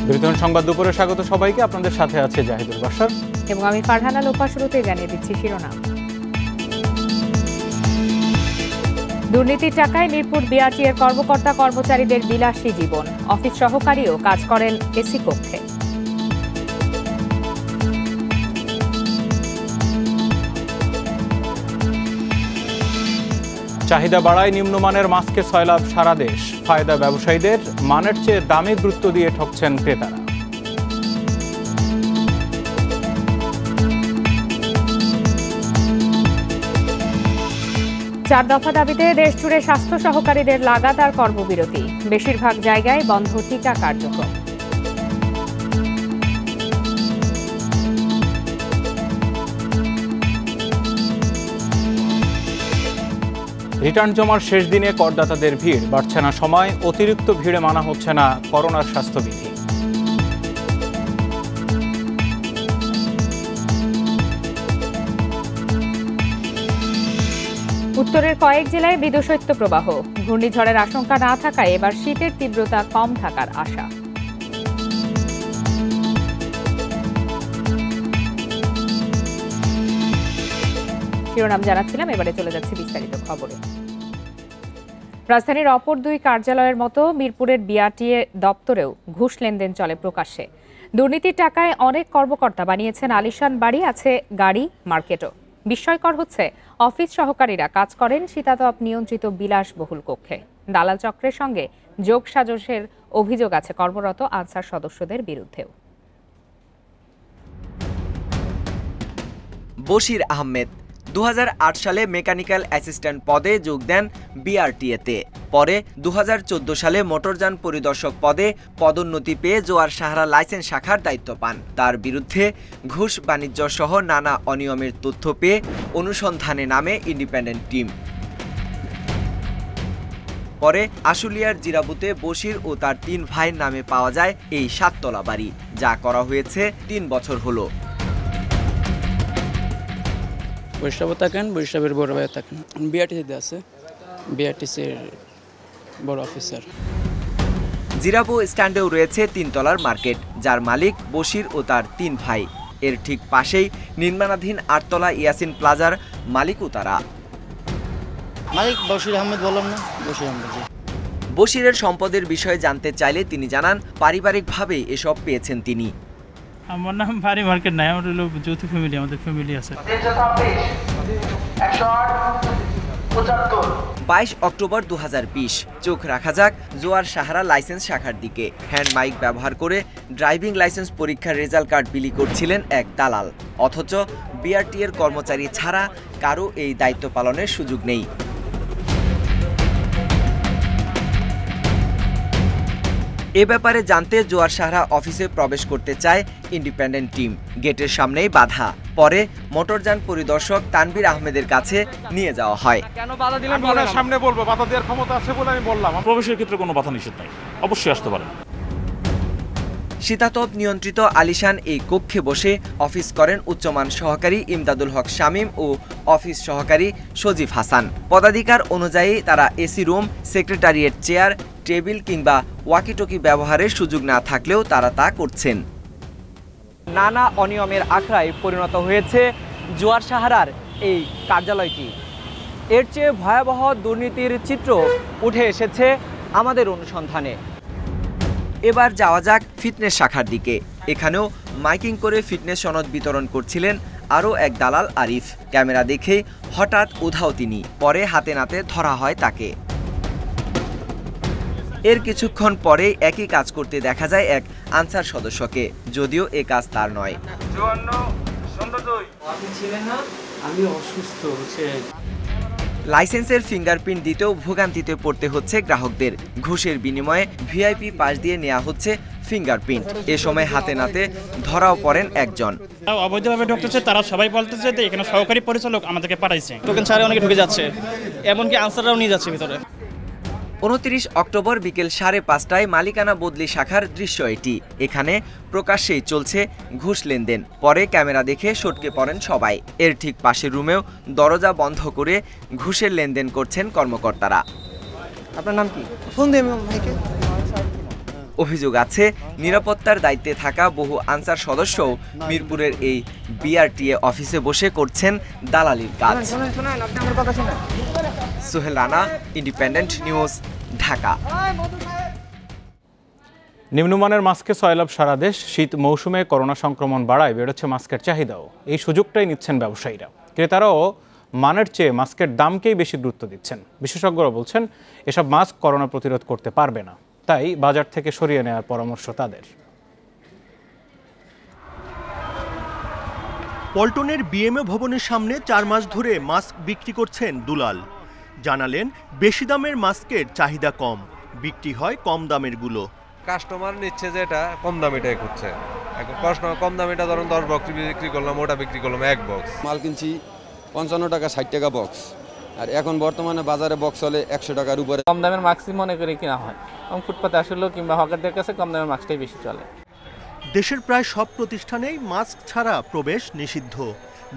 বিরোধী সংবাদ দুপুরে স্বাগত সবাইকে। আপনাদের সাথে আছে জাহিদুল বাশার এবং আমি ফারহানা লোপা। শুরুতেই জানিয়ে দিচ্ছি শিরোনাম। দুর্নীতির টাকায় মিরপুর বিআরটি এর কর্মকর্তা কর্মচারীদের বিলাসী জীবন। অফিস সহকারীও কাজ করেন এসি কক্ষে। চাহিদা বাড়ায় নিম্নমানের মাস্কে সয়লাব সারা দেশ। ফায়দা ব্যবসায়ীদের, মানের চেয়ে দামে গুরুত্ব দিয়ে ঠকছেন ক্রেতারা। চার দফা দাবিতে দেশ জুড়ে স্বাস্থ্য সহকারীদের লাগাতার কর্মবিরতি। বেশিরভাগ জায়গায় বন্ধ টিকা কার্যক্রম। রিটার্ন জমার শেষ দিনে করদাতাদের ভিড়, বাড়ছে না সময়, অতিরিক্ত ভিড়ে মানা হচ্ছে না করোনার স্বাস্থ্যবিধি। উত্তরের কয়েক জেলায় মৃদু শৈত্যপ্রবাহ। ঘূর্ণিঝড়ের আশঙ্কা না থাকায় এবার শীতের তীব্রতা কম থাকার আশা। শিরোনাম জানাচ্ছিলাম, এবারে চলে যাচ্ছে বিস্তারিত খবরে। রাজধানীর অপর দুই কার্যালয়ের মতো মিরপুরের বিআরটি দপ্তরেও ঘুষ লেনদেন চলে প্রকাশ্যে। দুর্নীতির টাকায় অনেক কর্মকর্তা বানিয়েছেন আলিশান বাড়ি, আছে গাড়ি, মার্কেটও। বিস্ময়কর হচ্ছে, অফিস সহকারীরা কাজ করেন শীতাতপ নিয়ন্ত্রিত বিলাসবহুল কক্ষে। দালাল চক্রের সঙ্গে যোগসাজশের অভিযোগ আছে কর্মরত আনসার সদস্যদের বিরুদ্ধেও। বশির আহমেদ 2008 সালে মেকানিক্যাল অ্যাসিস্ট্যান্ট পদে যোগ দেন বিআরটিএতে। পরে 2014 সালে মোটরযান পরিদর্শক পদে পদোন্নতি পেয়ে জোয়ার সাহারা লাইসেন্স শাখার দায়িত্ব পান। তার বিরুদ্ধে ঘুষ বাণিজ্য সহ নানা অনিয়মের তথ্য পেয়ে অনুসন্ধানে নামে ইন্ডিপেন্ডেন্ট টিম। পরে আশুলিয়ার জিরাবুতে বশির ও তার 3 ভাইয়ের নামে পাওয়া যায় এই 7 তলা বাড়ি, যা করা হয়েছে 3 বছর হলো। বৈষ্ণব থাকেন, বৈষ্ণবের বড় ভাই থাকেন, বিআরটিসিতে আছে, বিআরটিসির বড় অফিসার। জিরাবো স্ট্যান্ডেও রয়েছে 3 তলার মার্কেট, যার মালিক বশির ও তার 3 ভাই। এর ঠিক পাশেই নির্মাণাধীন 8 তলা ইয়াসিন প্লাজার মালিকও তারা। মালিক বশির আহমেদ, বললাম না, বশির আহমেদ। বশিরের সম্পদের বিষয়ে জানতে চাইলে তিনি জানান, পারিবারিকভাবে এসব পেয়েছেন তিনি। আমার নাম ভারী মার্কেট নাই, আমার হলো যৌথ ফ্যামিলি, আমাদের ফ্যামিলি আছে। 22 অক্টোবর 2020। চোখ রাখা যাক জোয়ার সাহারা লাইসেন্স শাখার দিকে। হ্যান্ড মাইক ব্যবহার করে ড্রাইভিং লাইসেন্স পরীক্ষার রেজাল্ট কার্ড বিলি করছিলেন এক দালাল। অথচ বিআরটি এর কর্মচারী ছাড়া কারো এই দায়িত্ব পালনের সুযোগ নেই। এ ব্যাপারে জানতে জোয়ার সাহারা অফিসে প্রবেশ করতে চায় ইন্ডিপেন্ডেন্ট টিম। গেটের সামনেই বাধা। পরে মোটরযান পরিদর্শক তানভীর আহমেদের কাছে নিয়ে যাওয়া হয়। কেন বাধা দিলেন? আমি সামনে বলবো, বাধা দেওয়ার ক্ষমতা আছে বলে আমি বললাম। প্রবেশের ক্ষেত্রে কোনো বাধা নিষেধ নাই, অবশ্যই আসতে পারেন। শীতাতপ নিয়ন্ত্রিত আলিশান এই কক্ষে বসে অফিস করেন উচ্চমান সহকারী ইমদাদুল হক শামীম ও অফিস সহকারী সজীব হাসান। পদাধিকার অনুযায়ী তারা AC room, secretariat chair, table কিংবা ওয়াকিটকি ব্যবহারের সুযোগ না থাকলেও তারা তা করছেন। নানা অনিয়মের আখড়ায় পরিণত হয়েছে জোয়ার সাহারার এই কার্যালয়টি। এর চেয়ে ভয়াবহ দুর্নীতির চিত্র উঠে এসেছে আমাদের অনুসন্ধানে। এবার যাওয়া যাক ফিটনেস শাখার দিকে। এখানেও মাইকিং করে ফিটনেস সনদ বিতরণ করছিলেন আরও এক দালাল আরিফ। ক্যামেরা দেখে হঠাৎ উধাও তিনি। পরে হাতে নাতে ধরা হয় তাকে। এর কিছুক্ষণ পরে একই কাজ করতে দেখা যায় এক আনসার সদস্যকে, যদিও এ কাজ তার নয়। লাইসেন্সের ফিঙ্গারপ্রিন্ট দিতেও ভোগান্তিতে পড়তে হচ্ছে গ্রাহকদের। ঘুষের বিনিময়ে ভিআইপি পাস দিয়ে নেওয়া হচ্ছে ফিঙ্গারপ্রিন্ট। এ সময় হাতে নাতে ধরাও পড়েন একজন। অবৈধভাবে ঢুকতেছে, তারা সবাই বলতেছে যে এখানে সহকারী পরিচালক আমাদেরকে পাঠাইছে। টোকেন ছাড়ে অনেকে ঢুকে যাচ্ছে, এমনকি আনসাররাও নিয়ে যাচ্ছে ভিতরে। 29 অক্টোবর বিকেল 5:30টায় মালিকানা বদলি শাখার দৃশ্য এটি। এখানে প্রকাশ্যেই চলছে ঘুষ লেনদেন। পরে ক্যামেরা দেখে সটকে পড়েন সবাই। এর ঠিক পাশের রুমেও দরজা বন্ধ করে ঘুষের লেনদেন করছেন কর্মকর্তারা। আপনার নাম কি? ফোন দিই ভাইকে। অভিযোগ আছে, নিরাপত্তার দায়িত্বে থাকা বহু আনসার সদস্যও মিরপুরের এই বিআরটিএ অফিসে বসে করছেন দালালির কাজ। Sohel Rana, independent news, Dhaka. নিম্নমানের মাস্কে সয়লাভ সারা দেশ। শীত মৌসুমে করোনা সংক্রমণ বাড়ায় বেড়েছে মাস্কের চাহিদাও। এই সুযোগটাই নিচ্ছেন ব্যবসায়ীরা। ক্রেতারাও মানের চেয়ে মাস্কের দামকেই বেশি গুরুত্ব দিচ্ছেন। বিশেষজ্ঞরা বলছেন এসব মাস্ক করোনা প্রতিরোধ করতে পারবে না, তাই বাজার থেকে সরিয়ে নেওয়ার পরামর্শ তাদের। পল্টনের বিএমএ ভবনের সামনে 4 মাস ধরে মাস্ক বিক্রি করছেন দুলাল। জানালেন বেশি দামের মাস্কের চাহিদা কম, বিক্রি হয় কম দামের গুলো। কাস্টমার নিচ্ছে যে এটা কম দামিটাই খুঁজছে। এখন কম দামিটা ধরুন 10 বক্স বিক্রি করলাম, ওটা বিক্রি করলাম 1 বক্স। মাল কিনছি 55 টাকা 60 টাকা বক্স, আর এখন বর্তমানে বাজারে বক্স চলে 100 টাকার উপরে। কম দামের মাস্কই মনে করে কিনা হয়, এবং ফুটপাতে আসলেও কিংবা হকারদের কাছে কম দামের মাস্কটাই বেশি চলে। দেশের প্রায় সব প্রতিষ্ঠানেই মাস্ক ছাড়া প্রবেশ নিষিদ্ধ।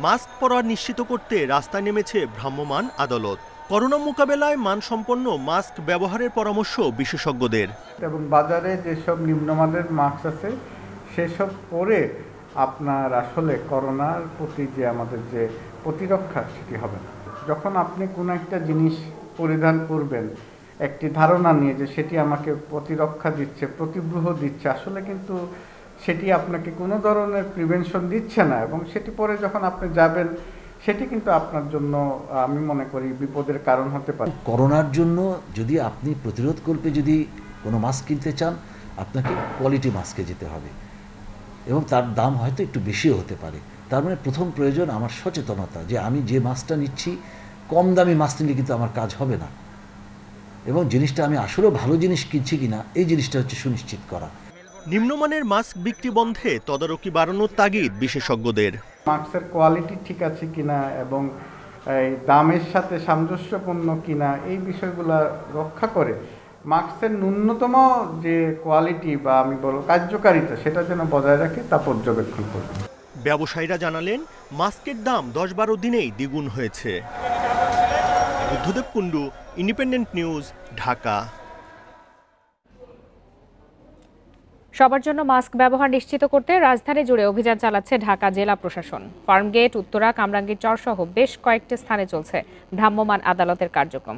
মাস্ক পরা নিশ্চিত করতে রাস্তায় নেমেছে ভ্রাম্যমাণ আদালত। করোনা মোকাবেলায় মানসম্পন্ন মাস্ক ব্যবহারের পরামর্শ বিশেষজ্ঞদের। এবং বাজারে যেসব নিম্নমানের মাস্ক আছে সেসব পরে আপনার আসলে করোনার প্রতি যে আমাদের যে প্রতিরক্ষা সেটি হবে না। যখন আপনি কোনো একটা জিনিস পরিধান করবেন একটি ধারণা নিয়ে যে সেটি আমাকে প্রতিরক্ষা দিচ্ছে, প্রতিব্রূহ দিচ্ছে, আসলে কিন্তু সেটি আপনাকে কোনো ধরনের প্রিভেনশন দিচ্ছে না, এবং সেটি পরে যখন আপনি যাবেন সেটি কিন্তু আপনার জন্য আমি মনে করি বিপদের কারণ হতে পারে। করোনার জন্য যদি আপনি প্রতিরোধকল্পে যদি কোনো মাস্ক কিনতে চান, আপনাকে কোয়ালিটি মাস্কে যেতে হবে, এবং তার দাম হয়তো একটু বেশিও হতে পারে। তার মানে প্রথম প্রয়োজন আমার সচেতনতা, যে আমি যে মাস্কটা নিচ্ছি কম দামি মাস্ক নিলে কিন্তু আমার কাজ হবে না, এবং জিনিসটা আমি আসলেও ভালো জিনিস কিনছি কিনা এই জিনিসটা হচ্ছে সুনিশ্চিত করা। নিম্নমানের মাস্ক বিক্রি বন্ধে তদারকি বাড়ানোর তাগিদ বিশেষজ্ঞদের। মাস্কের কোয়ালিটি ঠিক আছে কিনা এবং এই দামের সাথে সামঞ্জস্যপূর্ণ কিনা এই বিষয়গুলো রক্ষা করে মাস্কের ন্যূনতম যে কোয়ালিটি বা আমি বলবো কার্যকারিতা সেটা যেন বজায় রাখে তা পর্যবেক্ষণ করবে। ব্যবসায়ীরা জানালেন মাস্কের দাম 10-12 দিনেই দ্বিগুণ হয়েছে। Buddhadeb Kundu, independent news, Dhaka. সবার জন্য মাস্ক ব্যবহার নিশ্চিত করতে রাজধানী জুড়ে অভিযান চালাচ্ছে ঢাকা জেলা প্রশাসন। ফার্মগেট, উত্তরা, কামরাঙ্গীর চর সহ বেশ কয়েকটি স্থানে চলছে ভ্রাম্যমাণ আদালতের কার্যক্রম।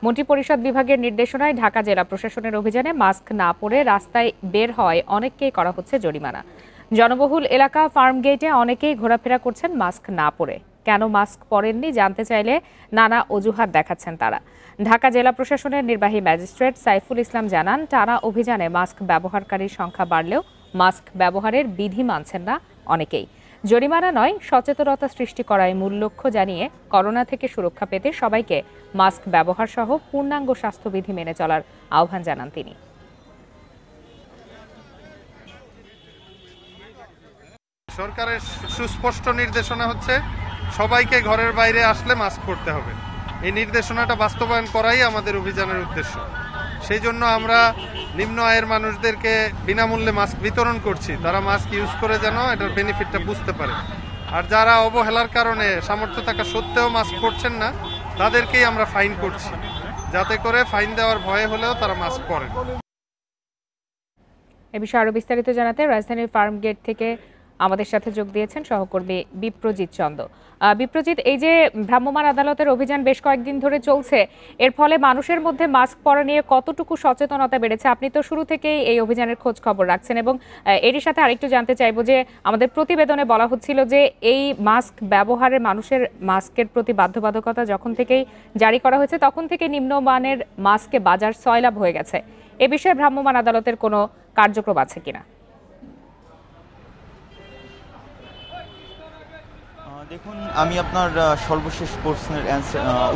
মন্ত্রিপরিষদ বিভাগের নির্দেশনায় ঢাকা জেলা প্রশাসনের অভিযানে মাস্ক না পরে রাস্তায় বের হয় অনেককেই করা হচ্ছে জরিমানা। জনবহুল এলাকা ফার্মগেটে অনেকেই ঘোরাফেরা করছেন মাস্ক না পরে। কেন মাস্ক পরেননি জানতে চাইলে নানা অজুহাত দেখাচ্ছেন তারা। ঢাকা জেলা প্রশাসনের নির্বাহী ম্যাজিস্ট্রেট সাইফুল ইসলাম জানান, টানা অভিযানে মাস্ক ব্যবহারকারীর সংখ্যা বাড়লেও মাস্ক ব্যবহারের বিধি মানছেন না অনেকেই। জরিমানা নয়, সচেতনতা সৃষ্টি করাই মূল লক্ষ্য জানিয়ে করোনা থেকে সুরক্ষা পেতে সবাইকে মাস্ক ব্যবহার সহ পূর্ণাঙ্গ স্বাস্থ্যবিধি মেনে চলার আহ্বান জানান তিনি। সরকারের সুস্পষ্ট নির্দেশনা হচ্ছে সবাইকে ঘরের বাইরে আসলে মাস্ক পরতে হবে। এই নির্দেশনাটা বাস্তবায়ন করাই আমাদের অভিযানের উদ্দেশ্য। সেই জন্য আমরা নিম্ন আয়ের মানুষদেরকে বিনামূল্যে মাস্ক বিতরণ করছি। তারা মাস্ক ইউজ করে যেন এটার বেনিফিটটা বুঝতে পারে। আর যারা অবহেলার কারণে সামর্থ্য থাকা সত্ত্বেও মাস্ক পরছেন না, তাদেরকেই আমরা ফাইন করছি, যাতে করে ফাইন দেওয়ার ভয়ে হলেও তারা মাস্ক পরেন। এ বিষয়ে আরো বিস্তারিত জানাতে রাজধানীর ফার্মগেট থেকে আমাদের সাথে যোগ দিয়েছেন সহকর্মী বিপ্রজিৎ চন্দ। বিপ্রজিৎ, এই যে ভ্রাম্যমাণ আদালতের অভিযান বেশ কয়েকদিন ধরে চলছে, এর ফলে মানুষের মধ্যে মাস্ক পরা নিয়ে কতটুকু সচেতনতা বেড়েছে? আপনি তো শুরু থেকেই এই অভিযানের খোঁজ খবর রাখছেন, এবং এরই সাথে আরেকটু জানতে চাইবো যে আমাদের প্রতিবেদনে বলা হচ্ছিল যে এই মাস্ক ব্যবহারে মানুষের মাস্কের প্রতি বাধ্যবাধকতা যখন থেকেই জারি করা হয়েছে তখন থেকে নিম্নমানের মাস্কে বাজার সয়লাভ হয়ে গেছে। এ বিষয়ে ভ্রাম্যমাণ আদালতের কোনো কার্যক্রম আছে কিনা? দেখুন, আমি আপনার সর্বশেষ প্রশ্নের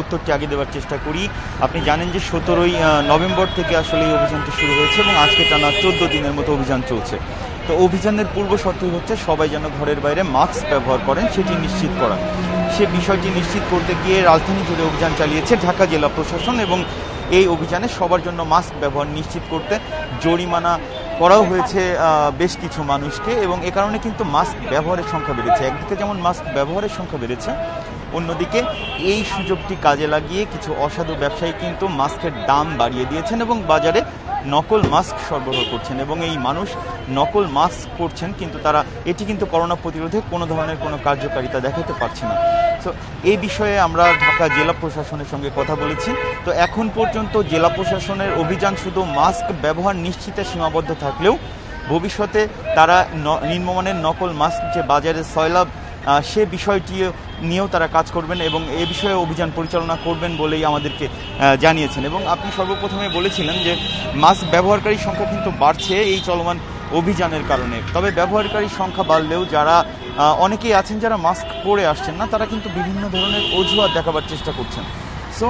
উত্তরটি আগে দেওয়ার চেষ্টা করি। আপনি জানেন যে 17ই নভেম্বর থেকে আসলে এই অভিযানটি শুরু হয়েছে এবং আজকে টানা 14 দিনের মতো অভিযান চলছে। তো অভিযানের পূর্ব শর্তই হচ্ছে সবাই যেন ঘরের বাইরে মাস্ক ব্যবহার করেন সেটি নিশ্চিত করা। সে বিষয়টি নিশ্চিত করতে গিয়ে রাজধানী জুড়ে অভিযান চালিয়েছে ঢাকা জেলা প্রশাসন, এবং এই অভিযানে সবার জন্য মাস্ক ব্যবহার নিশ্চিত করতে জরিমানা করাও হয়েছে বেশ কিছু মানুষকে, এবং এ কারণে কিন্তু মাস্ক ব্যবহারের সংখ্যা বেড়েছে। একদিকে যেমন মাস্ক ব্যবহারের সংখ্যা বেড়েছে, অন্যদিকে এই সুযোগটি কাজে লাগিয়ে কিছু অসাধু ব্যবসায়ী কিন্তু মাস্কের দাম বাড়িয়ে দিয়েছেন এবং বাজারে নকল মাস্ক সরবরাহ করছেন এবং এই মানুষ নকল মাস্ক পরছেন, কিন্তু তারা এটি কিন্তু করোনা প্রতিরোধে কোনো ধরনের কোনো কার্যকারিতা দেখাতে পারছে না। তো এই বিষয়ে আমরা ঢাকা জেলা প্রশাসনের সঙ্গে কথা বলেছি। তো এখন পর্যন্ত জেলা প্রশাসনের অভিযান শুধু মাস্ক ব্যবহার নিশ্চিতে সীমাবদ্ধ থাকলেও ভবিষ্যতে তারা নিম্নমানের নকল মাস্ক যে বাজারে সয়লাভ সে বিষয়টি নিয়েও তারা কাজ করবেন এবং এ বিষয়ে অভিযান পরিচালনা করবেন বলেই আমাদেরকে জানিয়েছেন। এবং আপনি সর্বপ্রথমে বলেছিলেন যে মাস্ক ব্যবহারকারীর সংখ্যা কিন্তু বাড়ছে এই চলমান অভিযানের কারণে। তবে ব্যবহারকারীর সংখ্যা বাড়লেও যারা অনেকেই আছেন যারা মাস্ক পরে আসছেন না, তারা কিন্তু বিভিন্ন ধরনের অজুহাত দেখাবার চেষ্টা করছেন। সো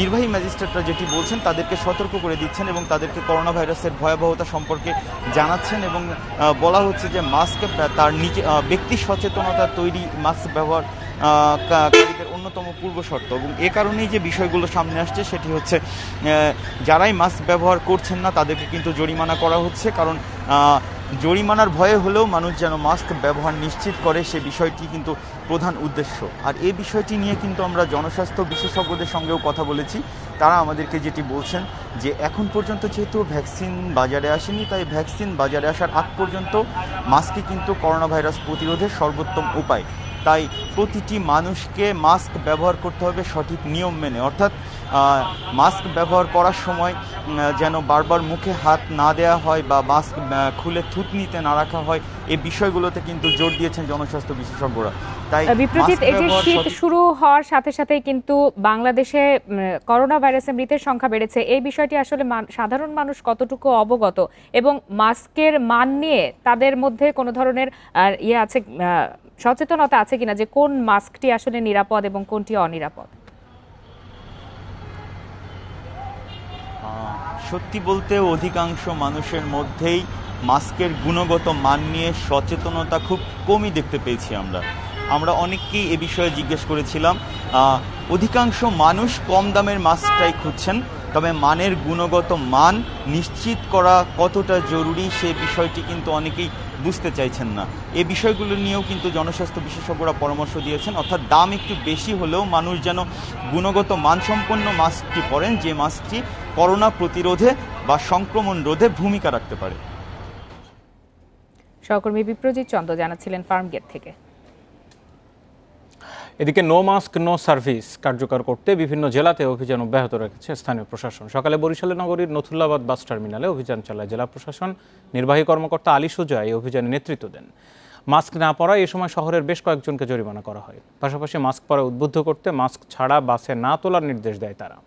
নির্বাহী ম্যাজিস্ট্রেটরা যেটি বলছেন তাদেরকে সতর্ক করে দিচ্ছেন এবং তাদেরকে করোনা ভাইরাসের ভয়াবহতা সম্পর্কে জানাচ্ছেন এবং বলা হচ্ছে যে মাস্ক তার নিজে ব্যক্তি সচেতনতা তৈরি মাস্ক ব্যবহারকারীদের অন্যতম পূর্ব শর্ত। এবং এ কারণেই যে বিষয়গুলো সামনে আসছে সেটি হচ্ছে যারাই মাস্ক ব্যবহার করছেন না তাদেরকে কিন্তু জরিমানা করা হচ্ছে, কারণ জরিমানার ভয়ে হলেও মানুষ যেন মাস্ক ব্যবহার নিশ্চিত করে সে বিষয়টি কিন্তু প্রধান উদ্দেশ্য। আর এই বিষয়টি নিয়ে কিন্তু আমরা জনস্বাস্থ্য বিশেষজ্ঞদের সঙ্গেও কথা বলেছি। তারা আমাদেরকে যেটি বলছেন যে এখন পর্যন্ত যেহেতু ভ্যাকসিন বাজারে আসেনি, তাই ভ্যাকসিন বাজারে আসার আগ পর্যন্ত মাস্কই কিন্তু করোনা ভাইরাস প্রতিরোধের সর্বোত্তম উপায়। তাই প্রতিটি মানুষকে মাস্ক ব্যবহার করতে হবে সঠিক নিয়ম মেনে, অর্থাৎ মাস্ক ব্যবহার করার সময় যেন বারবার মুখে হাত না দেওয়া হয় বা মাস্ক খুলে থুতনিতে না রাখা হয়, এই বিষয়গুলোতে কিন্তু জোর দিয়েছেন জনস্বাস্থ্য বিশেষজ্ঞরা। তাই বিপ্রজিৎ, এই যে শীত শুরু হওয়ার সাথে সাথেই কিন্তু বাংলাদেশে করোনা ভাইরাসে মৃতের সংখ্যা বেড়েছে, এই বিষয়টি আসলে সাধারণ মানুষ কতটুকু অবগত এবং মাস্কের মান নিয়ে তাদের মধ্যে কোনো ধরনের আছে সচেতনতা আছে কিনা যে কোন মাস্কটি আসলে নিরাপদ এবং কোনটি অনিরাপদ? সত্যি বলতে অধিকাংশ মানুষের মধ্যেই মাস্কের গুণগত মান নিয়ে সচেতনতা খুব কমই দেখতে পেয়েছি। আমরা অনেককেই এ বিষয়ে জিজ্ঞেস করেছিলাম। অধিকাংশ মানুষ কম দামের মাস্কটাই খুঁজছেন, তবে মানের গুণগত মান নিশ্চিত করা কতটা জরুরি সে বিষয়টি কিন্তু অনেকেই বুঝতে চাইছেন না। এই বিষয়গুলো নিয়েও কিন্তু জনস্বাস্থ্য বিশেষজ্ঞরা পরামর্শ দিয়েছেন, অর্থাৎ দাম একটু বেশি হলেও মানুষ যেন গুণগত মানসম্পন্ন মাস্কটি পরেন, যে মাস্কটি করোনা প্রতিরোধে বা সংক্রমণ রোধে ভূমিকা রাখতে পারে। সহকর্মী বিপ্রজিৎ চন্দ্র জানাচ্ছিলেন ফার্মগেট থেকে। এদিকে নো মাস্ক নো সার্ভিস কার্যকর করতে বিভিন্ন জেলাতে অভিযান অব্যাহত রেখেছে স্থানীয় প্রশাসন। সকালে বরিশাল নগরীর নথুল্লাবাদ বাস টার্মিনালে অভিযান চালায় জেলা প্রশাসন। নির্বাহী কর্মকর্তা আলী সুজা এই অভিযানে নেতৃত্ব দেন। মাস্ক না পরায় এ সময় শহরের বেশ কয়েকজনকে জরিমানা করা হয়। পাশাপাশি মাস্ক পরায় উদ্বুদ্ধ করতে মাস্ক ছাড়া বাসে না তোলার নির্দেশ দেয় তারা।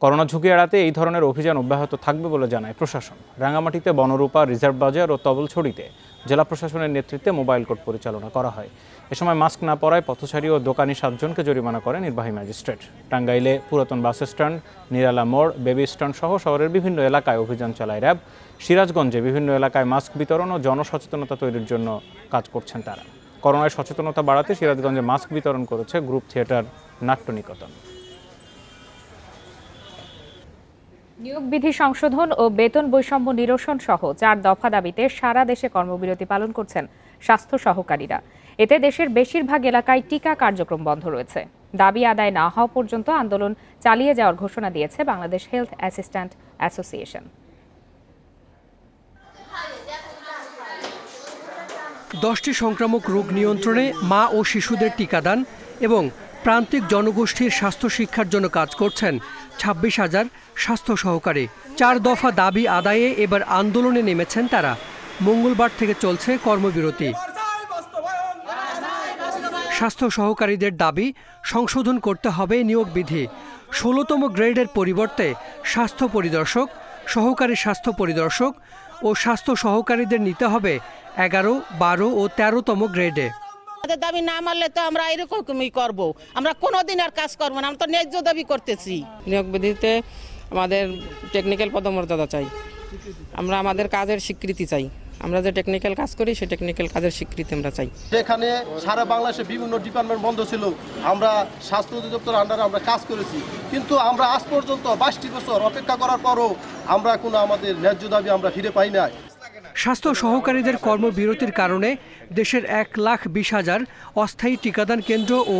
করোনা ঝুঁকি এড়াতে এই ধরনের অভিযান অব্যাহত থাকবে বলে জানায় প্রশাসন। রাঙ্গামাটিতে বনরূপা, রিজার্ভ বাজার ও তবলছড়িতে জেলা প্রশাসনের নেতৃত্বে মোবাইল কোর্ট পরিচালনা করা হয়। এ সময় মাস্ক না পরায় পথচারী ও দোকানি 7 জনকে জরিমানা করে নির্বাহী ম্যাজিস্ট্রেট। টাঙ্গাইলে পুরাতন বাস স্ট্যান্ড, নিরালা মোড়, বেবি স্ট্যান্ড সহ শহরের বিভিন্ন এলাকায় অভিযান চালায় র্যাব। সিরাজগঞ্জে বিভিন্ন এলাকায় মাস্ক বিতরণ ও জনসচেতনতা তৈরির জন্য কাজ করছেন তারা। করোনায় সচেতনতা বাড়াতে সিরাজগঞ্জে মাস্ক বিতরণ করেছে গ্রুপ থিয়েটার নাট্যনিকেতন। নিয়োগ বিধি সংশোধন ও বেতন বৈষম্য নিরসন সহ 4 দফা দাবিতে সারা দেশে কর্মবিরতি পালন করছেন স্বাস্থ্য সহকারীরা। এতে দেশের বেশিরভাগ এলাকায় টিকা কার্যক্রম বন্ধ রয়েছে। দাবি আদায় না হওয়া পর্যন্ত আন্দোলন চালিয়ে যাওয়ার ঘোষণা দিয়েছে বাংলাদেশ হেলথ অ্যাসিস্ট্যান্ট অ্যাসোসিয়েশন। 10টি সংক্রামক রোগ নিয়ন্ত্রণে মা ও শিশুদের টিকাদান এবং প্রান্তিক জনগোষ্ঠীর স্বাস্থ্য শিক্ষার জন্য কাজ করছেন 26,000 স্বাস্থ্য সহকারী। 4 দফা দাবি আদায়ে এবার আন্দোলনে নেমেছেন তারা। মঙ্গলবার থেকে চলছে কর্মবিরতি। স্বাস্থ্য সহকারীদের দাবি সংশোধন করতে হবে নিয়োগ বিধি। 16তম গ্রেডের পরিবর্তে স্বাস্থ্য পরিদর্শক, সহকারী স্বাস্থ্য পরিদর্শক ও স্বাস্থ্য সহকারীদের নিতে হবে 11, 12 ও 13তম গ্রেডে। আমাদের দাবি না মানলে তো আমরা এরকমই করব। আমরা কোনোদিন আর কাজ করব না, আমরা তো ন্যায্য দাবি করতেছি। নিয়োগ বিধিতে আমাদের টেকনিক্যাল পদমর্যাদা চাই, আমরা আমাদের কাজের স্বীকৃতি চাই। আমরা যে টেকনিক্যাল কাজ করি সেই টেকনিক্যাল কাজের স্বীকৃতি আমরা চাই। যেখানে সারা বাংলাদেশে বিভিন্ন ডিপার্টমেন্ট বন্ধ ছিল, আমরা স্বাস্থ্য অধিদপ্তর আন্ডারে আমরা কাজ করেছি, কিন্তু আমরা আজ পর্যন্ত 22টি বছর অপেক্ষা করার পরও আমরা কোনো আমাদের ন্যায্য দাবি আমরা ফিরে পাই না। স্বাস্থ্য সহকারীদের কর্মবিরতির কারণে দেশের 1,20,000 অস্থায়ী টিকাদান কেন্দ্র ও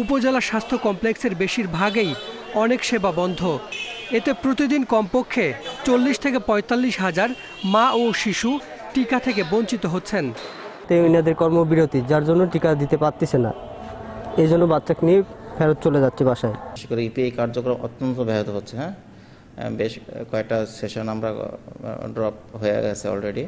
উপজেলা স্বাস্থ্য কমপ্লেক্সের বেশিরভাগই অনেক সেবা বন্ধ। এতে প্রতিদিন কমপক্ষে 40 থেকে 45,000 মা ও শিশু টিকা থেকে বঞ্চিত হচ্ছেন। এনাদের কর্মবিরতি, যার জন্য টিকা দিতে পারতেছে না, এই জন্য বাচ্চাকে নিয়ে ফেরত চলে যাচ্ছে বাসায়। বিশেষ করে ইপিআই কার্যক্রম অত্যন্ত ব্যাহত হচ্ছে। বেশ কয়েকটা সেশন আমরা ড্রপ হয়ে গেছে অলরেডি।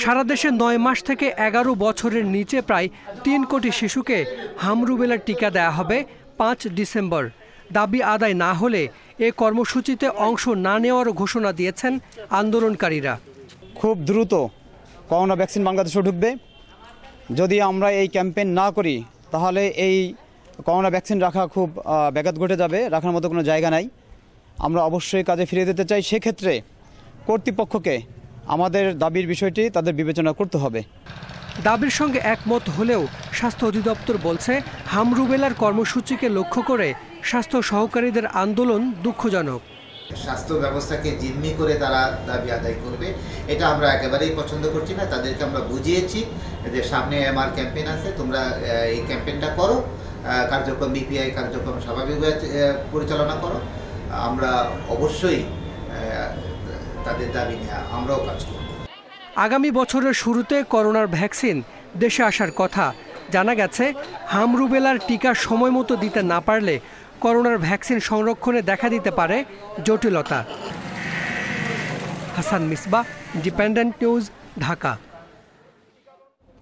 সারা দেশে 9 মাস থেকে 11 বছরের নিচে প্রায় 3 কোটি শিশুকে হামরুবেলার টিকা দেয়া হবে 5 ডিসেম্বর। দাবি আদায় না হলে এ কর্মসূচিতে অংশ না নেওয়ার ঘোষণা দিয়েছেন আন্দোলনকারীরা। খুব দ্রুত করোনা ভ্যাকসিন বাংলাদেশে ঢুকবে। যদি আমরা এই ক্যাম্পেইন না করি তাহলে এই করোনা ভ্যাকসিন রাখা খুব ব্যাঘাত ঘটে যাবে, রাখার মতো কোনো জায়গা নাই। আমরা অবশ্যই কাজে ফিরে যেতে চাই। সেক্ষেত্রে কর্তৃপক্ষকে আমাদের দাবির বিষয়টি তাদের বিবেচনা করতে হবে। দাবির সঙ্গে একমত হলেও স্বাস্থ্য অধিদপ্তর বলছে হামরুবেলার কর্মসূচিকে লক্ষ্য করে স্বাস্থ্য সহকারীদের আন্দোলন দুঃখজনক। স্বাস্থ্য ব্যবস্থাকে জিম্মি করে তারা দাবি আদায় করবে, এটা আমরা একেবারেই পছন্দ করছি না। তাদেরকে আমরা বুঝিয়েছি যে সামনে এমআর ক্যাম্পেইন আছে, তোমরা এই ক্যাম্পেইনটা করো, কার্যক্রম বিপিআই কার্যক্রম স্বাভাবিকভাবে পরিচালনা করো। আমরা অবশ্যই তাদের দাবি নিয়ে আমরাও কাজ করব। আগামী বছরের শুরুতে করোনার ভ্যাকসিন দেশে আসার কথা। জানা গেছে হামরুবেলার টিকা সময় মতো দিতে না পারলে করোনার ভ্যাকসিন সংরক্ষণে দেখা দিতে পারে জটিলতা। Hasan Misbah, independent news, Dhaka.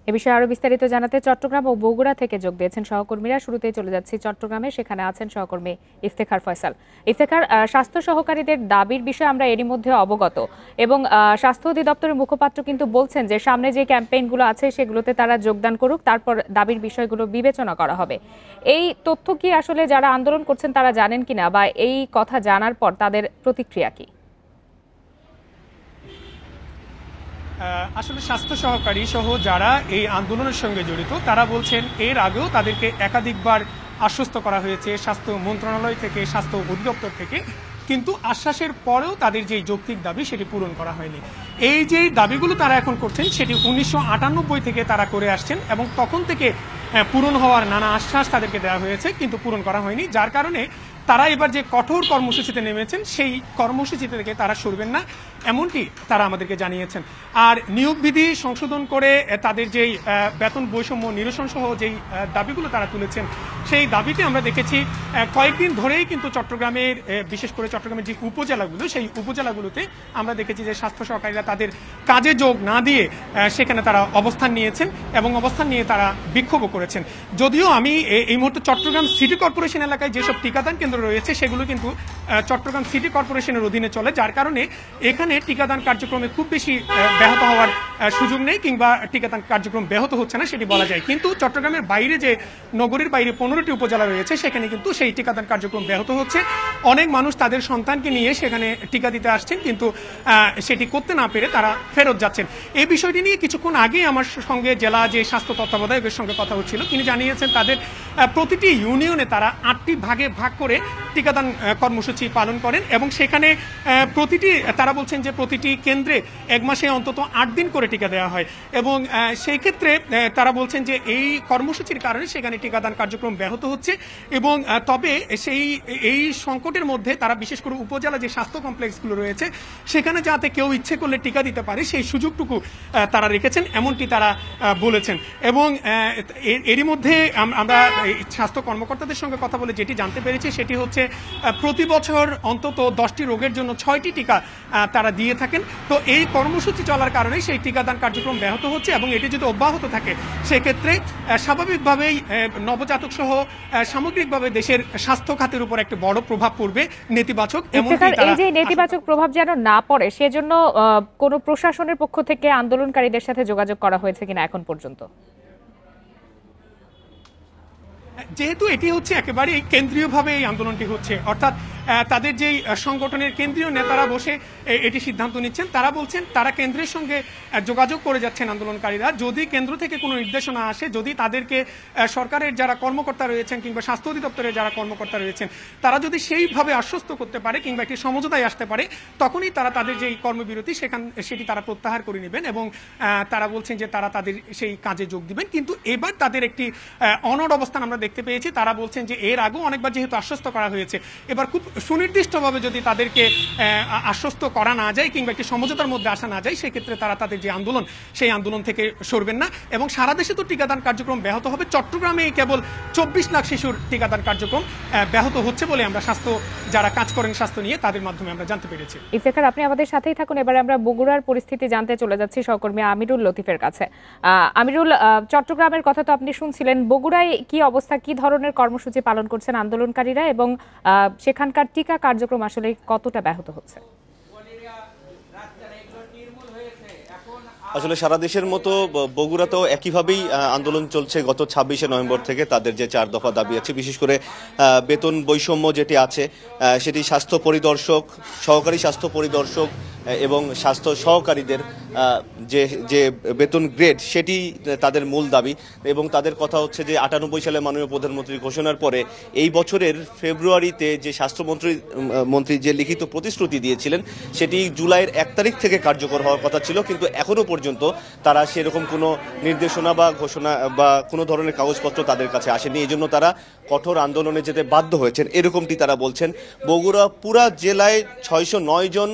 এ বিষয়ে আরো বিস্তারিত জানাতে চট্টগ্রাম ও বগুড়া থেকে যোগ দিয়েছেন সহকর্মীরা। শুরুতেই চলে যাচ্ছি চট্টগ্রামে, সেখানে আছেন সহকর্মী ইফতেখার ফয়সাল। ইফতেখার, স্বাস্থ্য সহকারীদের দাবির বিষয়ে আমরা এরই মধ্যে অবগত এবং স্বাস্থ্য অধিদপ্তরের মুখপাত্র কিন্তু বলছেন যে সামনে যে ক্যাম্পেইনগুলো আছে সেগুলোতে তারা যোগদান করুক, তারপর দাবির বিষয়গুলো বিবেচনা করা হবে। এই তথ্য কি আসলে যারা আন্দোলন করছেন তারা জানেন কিনা, বা এই কথা জানার পর তাদের প্রতিক্রিয়া কি? আসলে স্বাস্থ্য সহকারী সহ যারা এই আন্দোলনের সঙ্গে জড়িত তারা বলছেন এর আগেও তাদেরকে একাধিকবার আশ্বস্ত করা হয়েছে স্বাস্থ্য মন্ত্রণালয় থেকে, স্বাস্থ্য অধিদপ্তর থেকে, কিন্তু আশ্বাসের পরেও তাদের যে যৌক্তিক দাবি সেটি পূরণ করা হয়নি। এই যে দাবিগুলো তারা এখন করছেন সেটি 1998 থেকে তারা করে আসছেন এবং তখন থেকে পূরণ হওয়ার নানা আশ্বাস তাদেরকে দেওয়া হয়েছে, কিন্তু পূরণ করা হয়নি। যার কারণে তারা এবার যে কঠোর কর্মসূচিতে নেমেছেন সেই কর্মসূচি থেকে তারা সরবেন না, এমনটি তারা আমাদেরকে জানিয়েছেন। আর নিয়োগ বিধি সংশোধন করে তাদের যেই বেতন বৈষম্য নিরসন সহ যেই দাবিগুলো তারা তুলেছেন সেই দাবিতে আমরা দেখেছি কয়েকদিন ধরেই কিন্তু চট্টগ্রামের, বিশেষ করে চট্টগ্রামের যে উপজেলাগুলো সেই উপজেলাগুলোতে আমরা দেখেছি যে স্বাস্থ্য সহকারীরা তাদের কাজে যোগ না দিয়ে সেখানে তারা অবস্থান নিয়েছেন এবং অবস্থান নিয়ে তারা বিক্ষোভও করেছেন। যদিও আমি এই মুহূর্তে চট্টগ্রাম সিটি কর্পোরেশন এলাকায় যেসব টিকাদান কেন্দ্র রয়েছে সেগুলো কিন্তু চট্টগ্রাম সিটি কর্পোরেশনের অধীনে চলে, যার কারণে এখানে টিকাদান কার্যক্রমে খুব বেশি ব্যাহত হওয়ার সুযোগ নেই কিংবা টিকাদান কার্যক্রম ব্যাহত হচ্ছে না সেটি বলা যায়। কিন্তু চট্টগ্রামের বাইরে যে নগরীর বাইরে 15টি উপজেলা রয়েছে সেখানে কিন্তু সেই টিকাদান কার্যক্রম ব্যাহত হচ্ছে। অনেক মানুষ তাদের সন্তানকে নিয়ে সেখানে টিকা দিতে আসছেন, কিন্তু সেটি করতে না পেরে তারা ফেরত যাচ্ছেন। এই বিষয়টি নিয়ে কিছুক্ষণ আগে আমার সঙ্গে জেলা যে স্বাস্থ্য তত্ত্বাবধায়কের সঙ্গে কথা হচ্ছিল, তিনি জানিয়েছেন তাদের প্রতিটি ইউনিয়নে তারা 8টি ভাগে ভাগ করে টিকাদান কর্মসূচি পালন করেন এবং সেখানে প্রতিটি, তারা বলছেন যে প্রতিটি কেন্দ্রে 1 মাসে অন্তত 8 দিন করে টিকা দেওয়া হয় এবং সেই ক্ষেত্রে তারা বলছেন যে এই কর্মসূচির কারণে সেখানে টিকাদান কার্যক্রম ব্যাহত হচ্ছে এবং তবে এই সংকটের মধ্যে তারা বিশেষ করে উপজেলা যে স্বাস্থ্য কমপ্লেক্সগুলো রয়েছে সেখানে যাতে কেউ ইচ্ছে করলে টিকা দিতে পারে সেই সুযোগটুকু তারা রেখেছেন, এমনটি তারা বলেছেন। এবং এরই মধ্যে আমরা স্বাস্থ্য কর্মকর্তাদের সঙ্গে কথা বলে যেটি জানতে পেরেছি সেটি হচ্ছে প্রতি বছর অন্তত 10টি রোগের জন্য 6টি টিকা তারা দিয়ে থাকেন। তো এই কর্মসূচি চলার কারণে সেই টিকাদান কার্যক্রম ব্যাহত হচ্ছে এবং এটি যদি অব্যাহত থাকে সেক্ষেত্রে স্বাভাবিকভাবেই নবজাতক সহ সামগ্রিকভাবে দেশের স্বাস্থ্য খাতের উপর একটা বড় প্রভাব পড়বে নেতিবাচক। এই যে নেতিবাচক প্রভাব যেন না পড়ে সেজন্য কোনো প্রশাসনের পক্ষ থেকে আন্দোলনকারীদের সাথে যোগাযোগ করা হয়েছে কিনা এখন পর্যন্ত? যেহেতু এটি হচ্ছে একেবারে কেন্দ্রীয়ভাবে এই আন্দোলনটি হচ্ছে, অর্থাৎ তাদের যেই সংগঠনের কেন্দ্রীয় নেতারা বসে এটি সিদ্ধান্ত নিচ্ছেন, তারা বলছেন তারা কেন্দ্রের সঙ্গে যোগাযোগ করে যাচ্ছেন আন্দোলনকারীরা। যদি কেন্দ্র থেকে কোনো নির্দেশনা আসে, যদি তাদেরকে সরকারের যারা কর্মকর্তা রয়েছেন কিংবা স্বাস্থ্য অধিদপ্তরের যারা কর্মকর্তা রয়েছেন তারা যদি সেইভাবে আশ্বস্ত করতে পারে কিংবা একটি সমঝোতায় আসতে পারে, তখনই তারা তাদের যেই কর্মবিরতি সেটি তারা প্রত্যাহার করে নেবেন এবং তারা বলছেন যে তারা তাদের সেই কাজে যোগ দিবেন। কিন্তু এবার তাদের একটি অনড় অবস্থান আমরা দেখতে পেয়েছি। তারা বলছেন যে এর আগেও অনেকবার যেহেতু আশ্বস্ত করা হয়েছে, এবার খুব সুনির্দিষ্টভাবে যদি তাদেরকে আশ্বস্ত করা না যায় কিংবা একটি সমঝোতার মধ্যে আসা না যায়, সেক্ষেত্রে তারা তাদের যে আন্দোলন সেই আন্দোলন থেকে সরবেন না। এবং সারা দেশে তো টিকাদান কার্যক্রম ব্যাহত হবে, চট্টগ্রামে কেবল 24 লাখ শিশুর টিকাদান কার্যক্রম ব্যাহত হচ্ছে বলে আমরা স্বাস্থ্য যারা কাজ করেন স্বাস্থ্য নিয়ে তাদের মাধ্যমে আমরা জানতে পেরেছি। ইফতেখার, আপনি আমাদের সাথেই থাকুন। এবারে আমরা বগুড়ার পরিস্থিতি জানতে চলে যাচ্ছি সহকর্মী আমিরুল লতিফের কাছে। আমিরুল, চট্টগ্রামের কথা তো আপনি শুনছিলেন, বগুড়ায় কি অবস্থা, কি ধরনের কর্মসূচি পালন করছেন আন্দোলনকারীরা এবং সেখানকার টিকা কার্যক্রম আসলে কতটা ব্যাহত হচ্ছে? আসলে সারা দেশের মতো বগুড়াতেও একইভাবেই আন্দোলন চলছে গত 26শে নভেম্বর থেকে। তাদের যে 4 দফা দাবি আছে, বিশেষ করে বেতন বৈষম্য যেটি আছে সেটি স্বাস্থ্য পরিদর্শক, সহকারী স্বাস্থ্য পরিদর্শক এবং স্বাস্থ্য সহকারীদের যে বেতন গ্রেড সেটি তাদের মূল দাবি। এবং তাদের কথা হচ্ছে যে 98 সালে মাননীয় প্রধানমন্ত্রীর ঘোষণার পরে এই বছরের ফেব্রুয়ারিতে যে স্বাস্থ্যমন্ত্রী যে লিখিত প্রতিশ্রুতি দিয়েছিলেন সেটি জুলাইয়ের 1 তারিখ থেকে কার্যকর হওয়ার কথা ছিল, কিন্তু এখনও পর্যন্ত তারা সেরকম কোনো নির্দেশনা বা ঘোষণা বা কোনো ধরনের কাগজপত্র তাদের কাছে আসেনি। এই জন্য তারা কঠোর আন্দোলনে যেতে বাধ্য হয়েছেন, এরকমটি তারা বলছেন। বগুড়া পুরা জেলায় 609 জন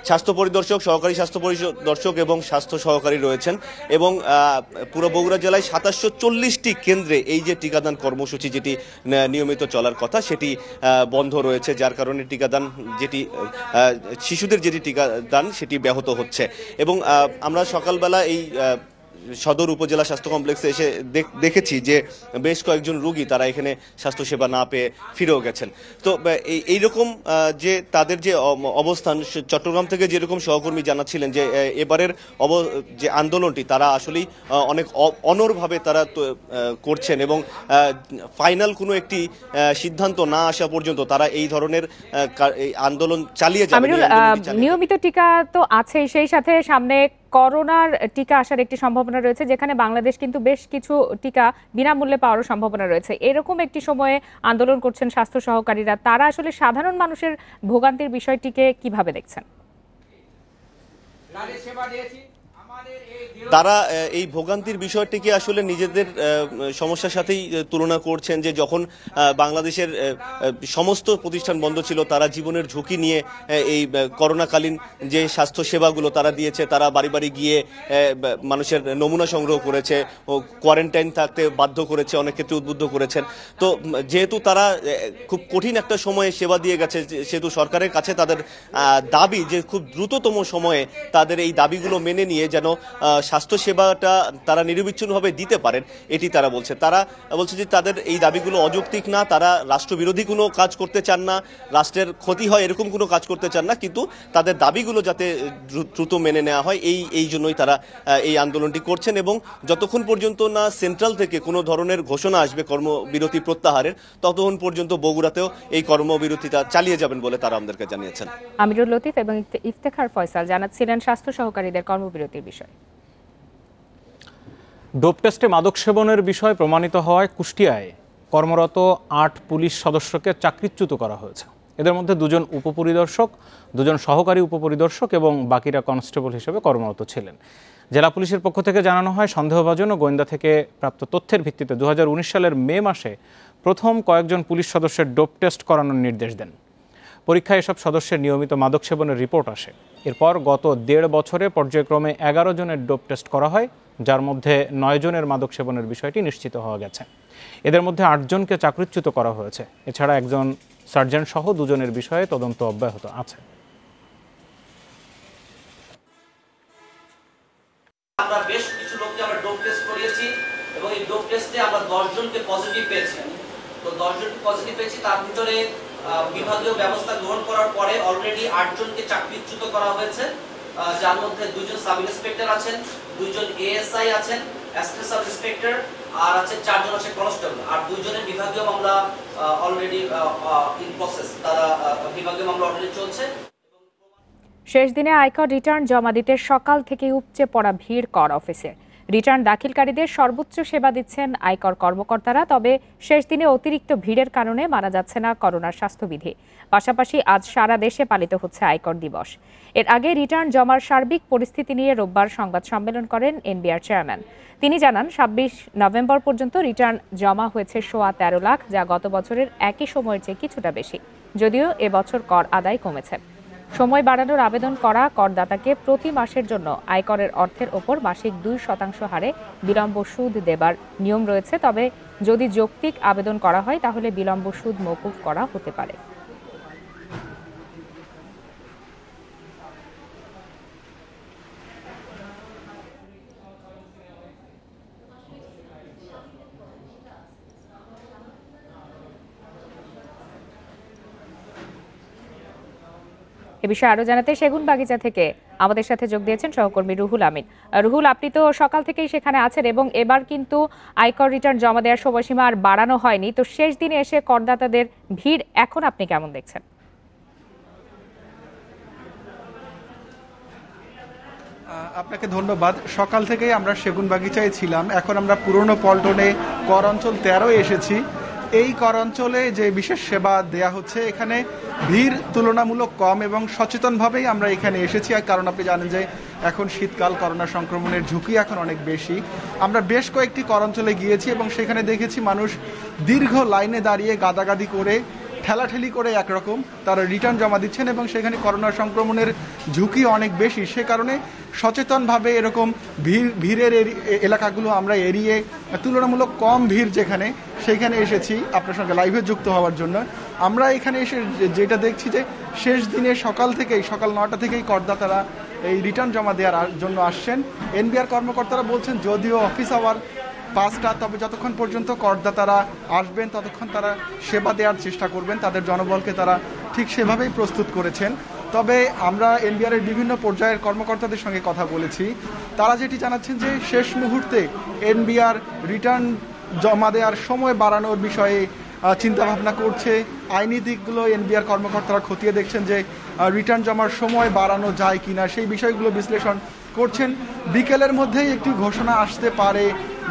স্বাস্থ্য পরিদর্শক, সহকারী স্বাস্থ্য পরিদর্শক এবং স্বাস্থ্য সহকারী রয়েছেন এবং পুরো বগুড়া জেলায় 2740টি কেন্দ্রে এই যে টিকাদান কর্মসূচি যেটি নিয়মিত চলার কথা সেটি বন্ধ রয়েছে, যার কারণে টিকাদান যেটি শিশুদের যেটি টিকাদান সেটি ব্যাহত হচ্ছে। এবং আমরা সকালবেলা এই সদর উপজেলা স্বাস্থ্য কমপ্লেক্সে এসে দেখেছি যে বেশ কয়েকজন রোগী তারা এখানে স্বাস্থ্যসেবা না পেয়ে ফিরেও গেছেন। তো এইরকম যে তাদের যে অবস্থান, চট্টগ্রাম থেকে যেরকম সহকর্মী জানাচ্ছিলেন যে এবারের যে আন্দোলনটি তারা আসলেই অনেক অনড়ভাবে তারা করছেন এবং ফাইনাল কোনো একটি সিদ্ধান্ত না আসা পর্যন্ত তারা এই ধরনের আন্দোলন চালিয়ে যাবেন। নিয়মিত টিকা তো আছেই, সেই সাথে সামনে করোনার টিকা আসার একটি সম্ভাবনা রয়েছে, যেখানে বাংলাদেশ কিন্তু বেশ কিছু টিকা বিনামূল্যে পাওয়ারও সম্ভাবনা রয়েছে। এরকম একটি সময়ে আন্দোলন করছেন স্বাস্থ্য সহকারীরা, তারা আসলে সাধারণ মানুষের ভোগান্তির বিষয়টিকে কিভাবে দেখছেন? তারা এই ভোগান্তির বিষয়টিকে আসলে নিজেদের সমস্যার সাথেই তুলনা করছেন যে যখন বাংলাদেশের সমস্ত প্রতিষ্ঠান বন্ধ ছিল তারা জীবনের ঝুঁকি নিয়ে এই করোনাকালীন যে স্বাস্থ্য সেবাগুলো তারা দিয়েছে, তারা বাড়ি বাড়ি গিয়ে মানুষের নমুনা সংগ্রহ করেছে ও কোয়ারেন্টাইন থাকতে বাধ্য করেছে, অনেক ক্ষেত্রে উদ্বুদ্ধ করেছেন। তো যেহেতু তারা খুব কঠিন একটা সময়ে সেবা দিয়ে গেছে, সেহেতু সরকারের কাছে তাদের দাবি যে খুব দ্রুততম সময়ে তাদের এই দাবিগুলো মেনে নিয়ে যেন স্বাস্থ্যসেবাটা তারা নিরবিচ্ছিন্নভাবে দিতে পারেন, এটি তারা বলছে। তারা বলছে যে তাদের এই দাবিগুলো অযৌক্তিক না, তারা রাষ্ট্রবিরোধী কোনো কাজ করতে চান না, রাষ্ট্রের ক্ষতি হয় এরকম কোনো কাজ করতে চান না, কিন্তু তাদের দাবিগুলো যাতে দ্রুত মেনে নেওয়া হয় এই জন্যই তারা এই আন্দোলনটি করছেন। এবং যতক্ষণ পর্যন্ত না সেন্ট্রাল থেকে কোনো ধরনের ঘোষণা আসবে কর্মবিরতি প্রত্যাহারের, ততক্ষণ পর্যন্ত বগুড়াতেও এই কর্মবিরতিটা চালিয়ে যাবেন বলে তারা আমাদেরকে জানিয়েছেন। আমিরুল লতিফ এবং ইফতেখার ফয়সাল জানাচ্ছিলেন স্বাস্থ্য সহকারীদের কর্মবিরতির বিষয়। ডোপ টেস্টে মাদক সেবনের বিষয় প্রমাণিত হওয়ায় কুষ্টিয়ায় কর্মরত 8 পুলিশ সদস্যকে চাকরিচ্যুত করা হয়েছে। এদের মধ্যে 2 জন উপপরিদর্শক, 2 জন সহকারী উপপরিদর্শক এবং বাকিরা কনস্টেবল হিসেবে কর্মরত ছিলেন। জেলা পুলিশের পক্ষ থেকে জানানো হয়, সন্দেহভাজন ও গোয়েন্দা থেকে প্রাপ্ত তথ্যের ভিত্তিতে 2019 সালের মে মাসে প্রথম কয়েকজন পুলিশ সদস্যের ডোপ টেস্ট করানোর নির্দেশ দেন। পরীক্ষায় এসব সদস্যের নিয়মিত মাদক সেবনের রিপোর্ট আসে। এরপর গত 1.5 বছরে পর্যায়ক্রমে 11 জনের ডোপ টেস্ট করা হয়, যার মধ্যে 9 জনের মাদক সেবনের বিষয়টি নিশ্চিত হওয়া গেছে। এদের মধ্যে 8 জনকে চাকরিচ্যুত করা হয়েছে। এছাড়া একজন সার্জেন্ট সহ 2 জনের বিষয়ে তদন্ত অব্যাহত আছে। আমরা বেশ কিছু লোককে আমরা ডোপ টেস্ট করিয়েছি এবং এই ডোপ টেস্টে আমরা 10 জনকে পজিটিভ পেয়েছি। তো 10 জনকে পজিটিভ পেয়েছি, তার ভিতরে বিভাগীয় ব্যবস্থা গ্রহণ করার পরে অলরেডি 8 জনকে চাকরিচ্যুত করা হয়েছে, যার মধ্যে 2 জন সাব ইন্সপেক্টর আছেন, 2 জন এএসআই আছেন, অ্যাসিস্ট্যান্ট সাব ইন্সপেক্টর আর আছে 4 জন আছে কনস্টেবল, আর 2 জনের বিভাগীয় মামলা অলরেডি ইন প্রসেস, তারা বিভাগীয় মামলা অলরেডি চলছে। শেষ দিনে আয়কর রিটার্ন জমা দিতে সকাল থেকে উপচে পড়া ভিড় কর অফিসে। রিটার্ন দাখিলকারীদের সর্বোচ্চ সেবা দিচ্ছেন আয়কর কর্মকর্তারা। তবে শেষ দিনে অতিরিক্ত ভিড়ের কারণে মানা যাচ্ছে না করোনার স্বাস্থ্যবিধি। পাশাপাশি আজ সারা দেশে পালিত হচ্ছে আয়কর দিবস। এর আগে রিটার্ন জমার সার্বিক পরিস্থিতি নিয়ে রোববার সংবাদ সম্মেলন করেন এনবিআর চেয়ারম্যান। তিনি জানান ২৬ নভেম্বর পর্যন্ত রিটার্ন জমা হয়েছে ১৩.৫ লাখ, যা গত বছরের একই সময়ের চেয়ে কিছুটা বেশি। যদিও এবছর কর আদায় কমেছে। সময় বাড়ানোর আবেদন করা করদাতাকে প্রতি মাসের জন্য আয়করের অর্থের ওপর মাসিক 2% হারে বিলম্ব সুদ দেবার নিয়ম রয়েছে। তবে যদি যৌক্তিক আবেদন করা হয় তাহলে বিলম্ব সুদ মওকুফ করা হতে পারে। এ বিষয়ে আরো জানাতে সেগুনবাগিচা থেকে আমাদের সাথে যোগ দিয়েছেন সহকর্মী রুহুল আমিন। রুহুল, আপনি তো সকাল থেকেই সেখানে আছেন এবং এবার কিন্তু আয়কর রিটার্ন জমা দেওয়ার সময়সীমা আর বাড়ানো হয়নি, তো শেষ দিনে এসে করদাতাদের ভিড় এখন আপনি কেমন দেখছেন? আপনাকে ধন্যবাদ। সকাল থেকেই আমরা সেগুনবাগিচায় ছিলাম, এখন আমরা পুরনো পল্টনে কর অঞ্চল 13 এসেছি। এই কর অঞ্চলে যে বিশেষ সেবা দেয়া হচ্ছে, এখানে ভিড় তুলনামূলক কম এবং সচেতনভাবেই আমরা এখানে এসেছি। আর কারণ আপনি জানেন যে এখন শীতকাল, করোনা সংক্রমণের ঝুঁকি এখন অনেক বেশি। আমরা বেশ কয়েকটি কর অঞ্চলে গিয়েছি এবং সেখানে দেখেছি মানুষ দীর্ঘ লাইনে দাঁড়িয়ে গাদাগাদি করে ঠেলাঠেলি করে একরকম তারা রিটার্ন জমা দিচ্ছেন এবং সেখানে করোনা সংক্রমণের ঝুঁকি অনেক বেশি। সে কারণে সচেতনভাবে এরকম ভিড়ের এলাকাগুলো আমরা এড়িয়ে তুলনামূলক কম ভিড় যেখানে, সেইখানে এসেছি আপনার সঙ্গে লাইভে যুক্ত হওয়ার জন্য। আমরা এখানে এসে যেটা দেখছি যে শেষ দিনে সকাল 9টা থেকেই করদাতারা এই রিটার্ন জমা দেওয়ার জন্য আসছেন। এনবিআর কর্মকর্তারা বলছেন যদিও অফিস আওয়ার 5টা, তবে যতক্ষণ পর্যন্ত করদাতারা আসবেন ততক্ষণ তারা সেবা দেওয়ার চেষ্টা করবেন। তাদের জনবলকে তারা ঠিক সেভাবেই প্রস্তুত করেছেন। তবে আমরা এনবিআরের বিভিন্ন পর্যায়ের কর্মকর্তাদের সঙ্গে কথা বলেছি, তারা যেটি জানাচ্ছেন যে শেষ মুহূর্তে এনবিআর রিটার্ন জমা দেওয়ার সময় বাড়ানোর বিষয়ে চিন্তাভাবনা করছে। আইনি দিকগুলো এনবিআর কর্মকর্তারা খতিয়ে দেখছেন যে রিটার্ন জমার সময় বাড়ানো যায় কিনা, সেই বিষয়গুলো বিশ্লেষণ করছেন। বিকেলের মধ্যেই একটি ঘোষণা আসতে পারে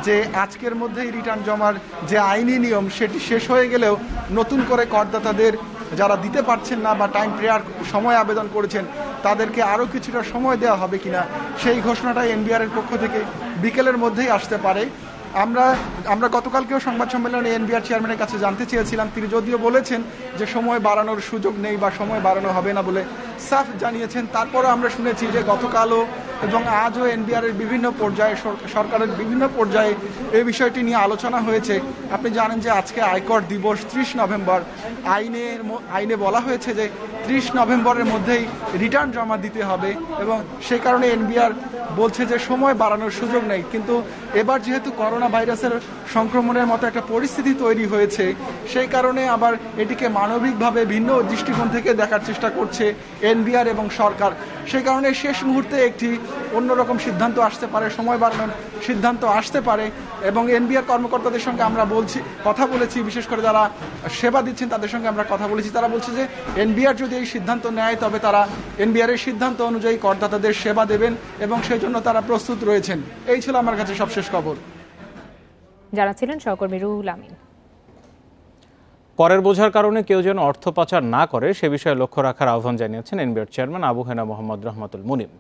যে আজকের মধ্যেই রিটার্ন জমার যে আইনি নিয়ম সেটি শেষ হয়ে গেলেও নতুন করে করদাতাদের যারা দিতে পারছেন না বা টাইম প্রেয়ার সময় আবেদন করেছেন তাদেরকে আরও কিছুটা সময় দেওয়া হবে কিনা, সেই ঘোষণাটা এনবিআরের পক্ষ থেকে বিকেলের মধ্যেই আসতে পারে। আমরা গতকালকেও সংবাদ সম্মেলনে এনবিআর চেয়ারম্যানের কাছে জানতে চেয়েছিলাম, তিনি যদিও বলেছেন যে সময় বাড়ানোর সুযোগ নেই বা সময় বাড়ানো হবে না বলে সাফ জানিয়েছেন। তারপরও আমরা শুনেছি যে গতকালও এবং আজও এনবিআরের বিভিন্ন পর্যায়ে, সরকারের বিভিন্ন পর্যায়ে এই বিষয়টি নিয়ে আলোচনা হয়েছে। আপনি জানেন যে আজকে আয়কর দিবস 30 নভেম্বর। আইনে বলা হয়েছে যে 30 নভেম্বরের মধ্যেই রিটার্ন জমা দিতে হবে এবং সে কারণে এনবিআর বলছে যে সময় বাড়ানোর সুযোগ নেই। কিন্তু এবার যেহেতু করোনা ভাইরাসের সংক্রমণের মতো একটা পরিস্থিতি তৈরি হয়েছে, সেই কারণে আবার এটিকে মানবিকভাবে ভিন্ন দৃষ্টিকোণ থেকে দেখার চেষ্টা করছে এনবিআর এবং সরকার। সেই কারণে শেষ মুহূর্তে একটি অন্যরকম সিদ্ধান্ত আসতে পারে, সময় বাড়ানোর সিদ্ধান্ত আসতে পারে। এবং এনবিআর কর্মকর্তাদের সঙ্গে আমরা কথা বলেছি, বিশেষ করে যারা সেবা দিচ্ছেন তাদের সঙ্গে আমরা কথা বলেছি। তারা বলছে যে এনবিআর যদি এই সিদ্ধান্ত নেয় তবে তারা এনবিআরের সিদ্ধান্ত অনুযায়ী করদাতাদের সেবা দেবেন এবং সেই জন্য তারা প্রস্তুত রয়েছেন। এই ছিল আমার কাছে সবশেষ খবর। জানাচ্ছিলেন সহকর্মী রুহুল আমিন। করের বোঝার কারণে কেউ যেন অর্থ পাচার না করে সে বিষয়ে লক্ষ্য রাখার আহ্বান জানিয়েছেন এনবিআর চেয়ারম্যান আবু হেনা মোহাম্মদ রহমাতুল মুনিম।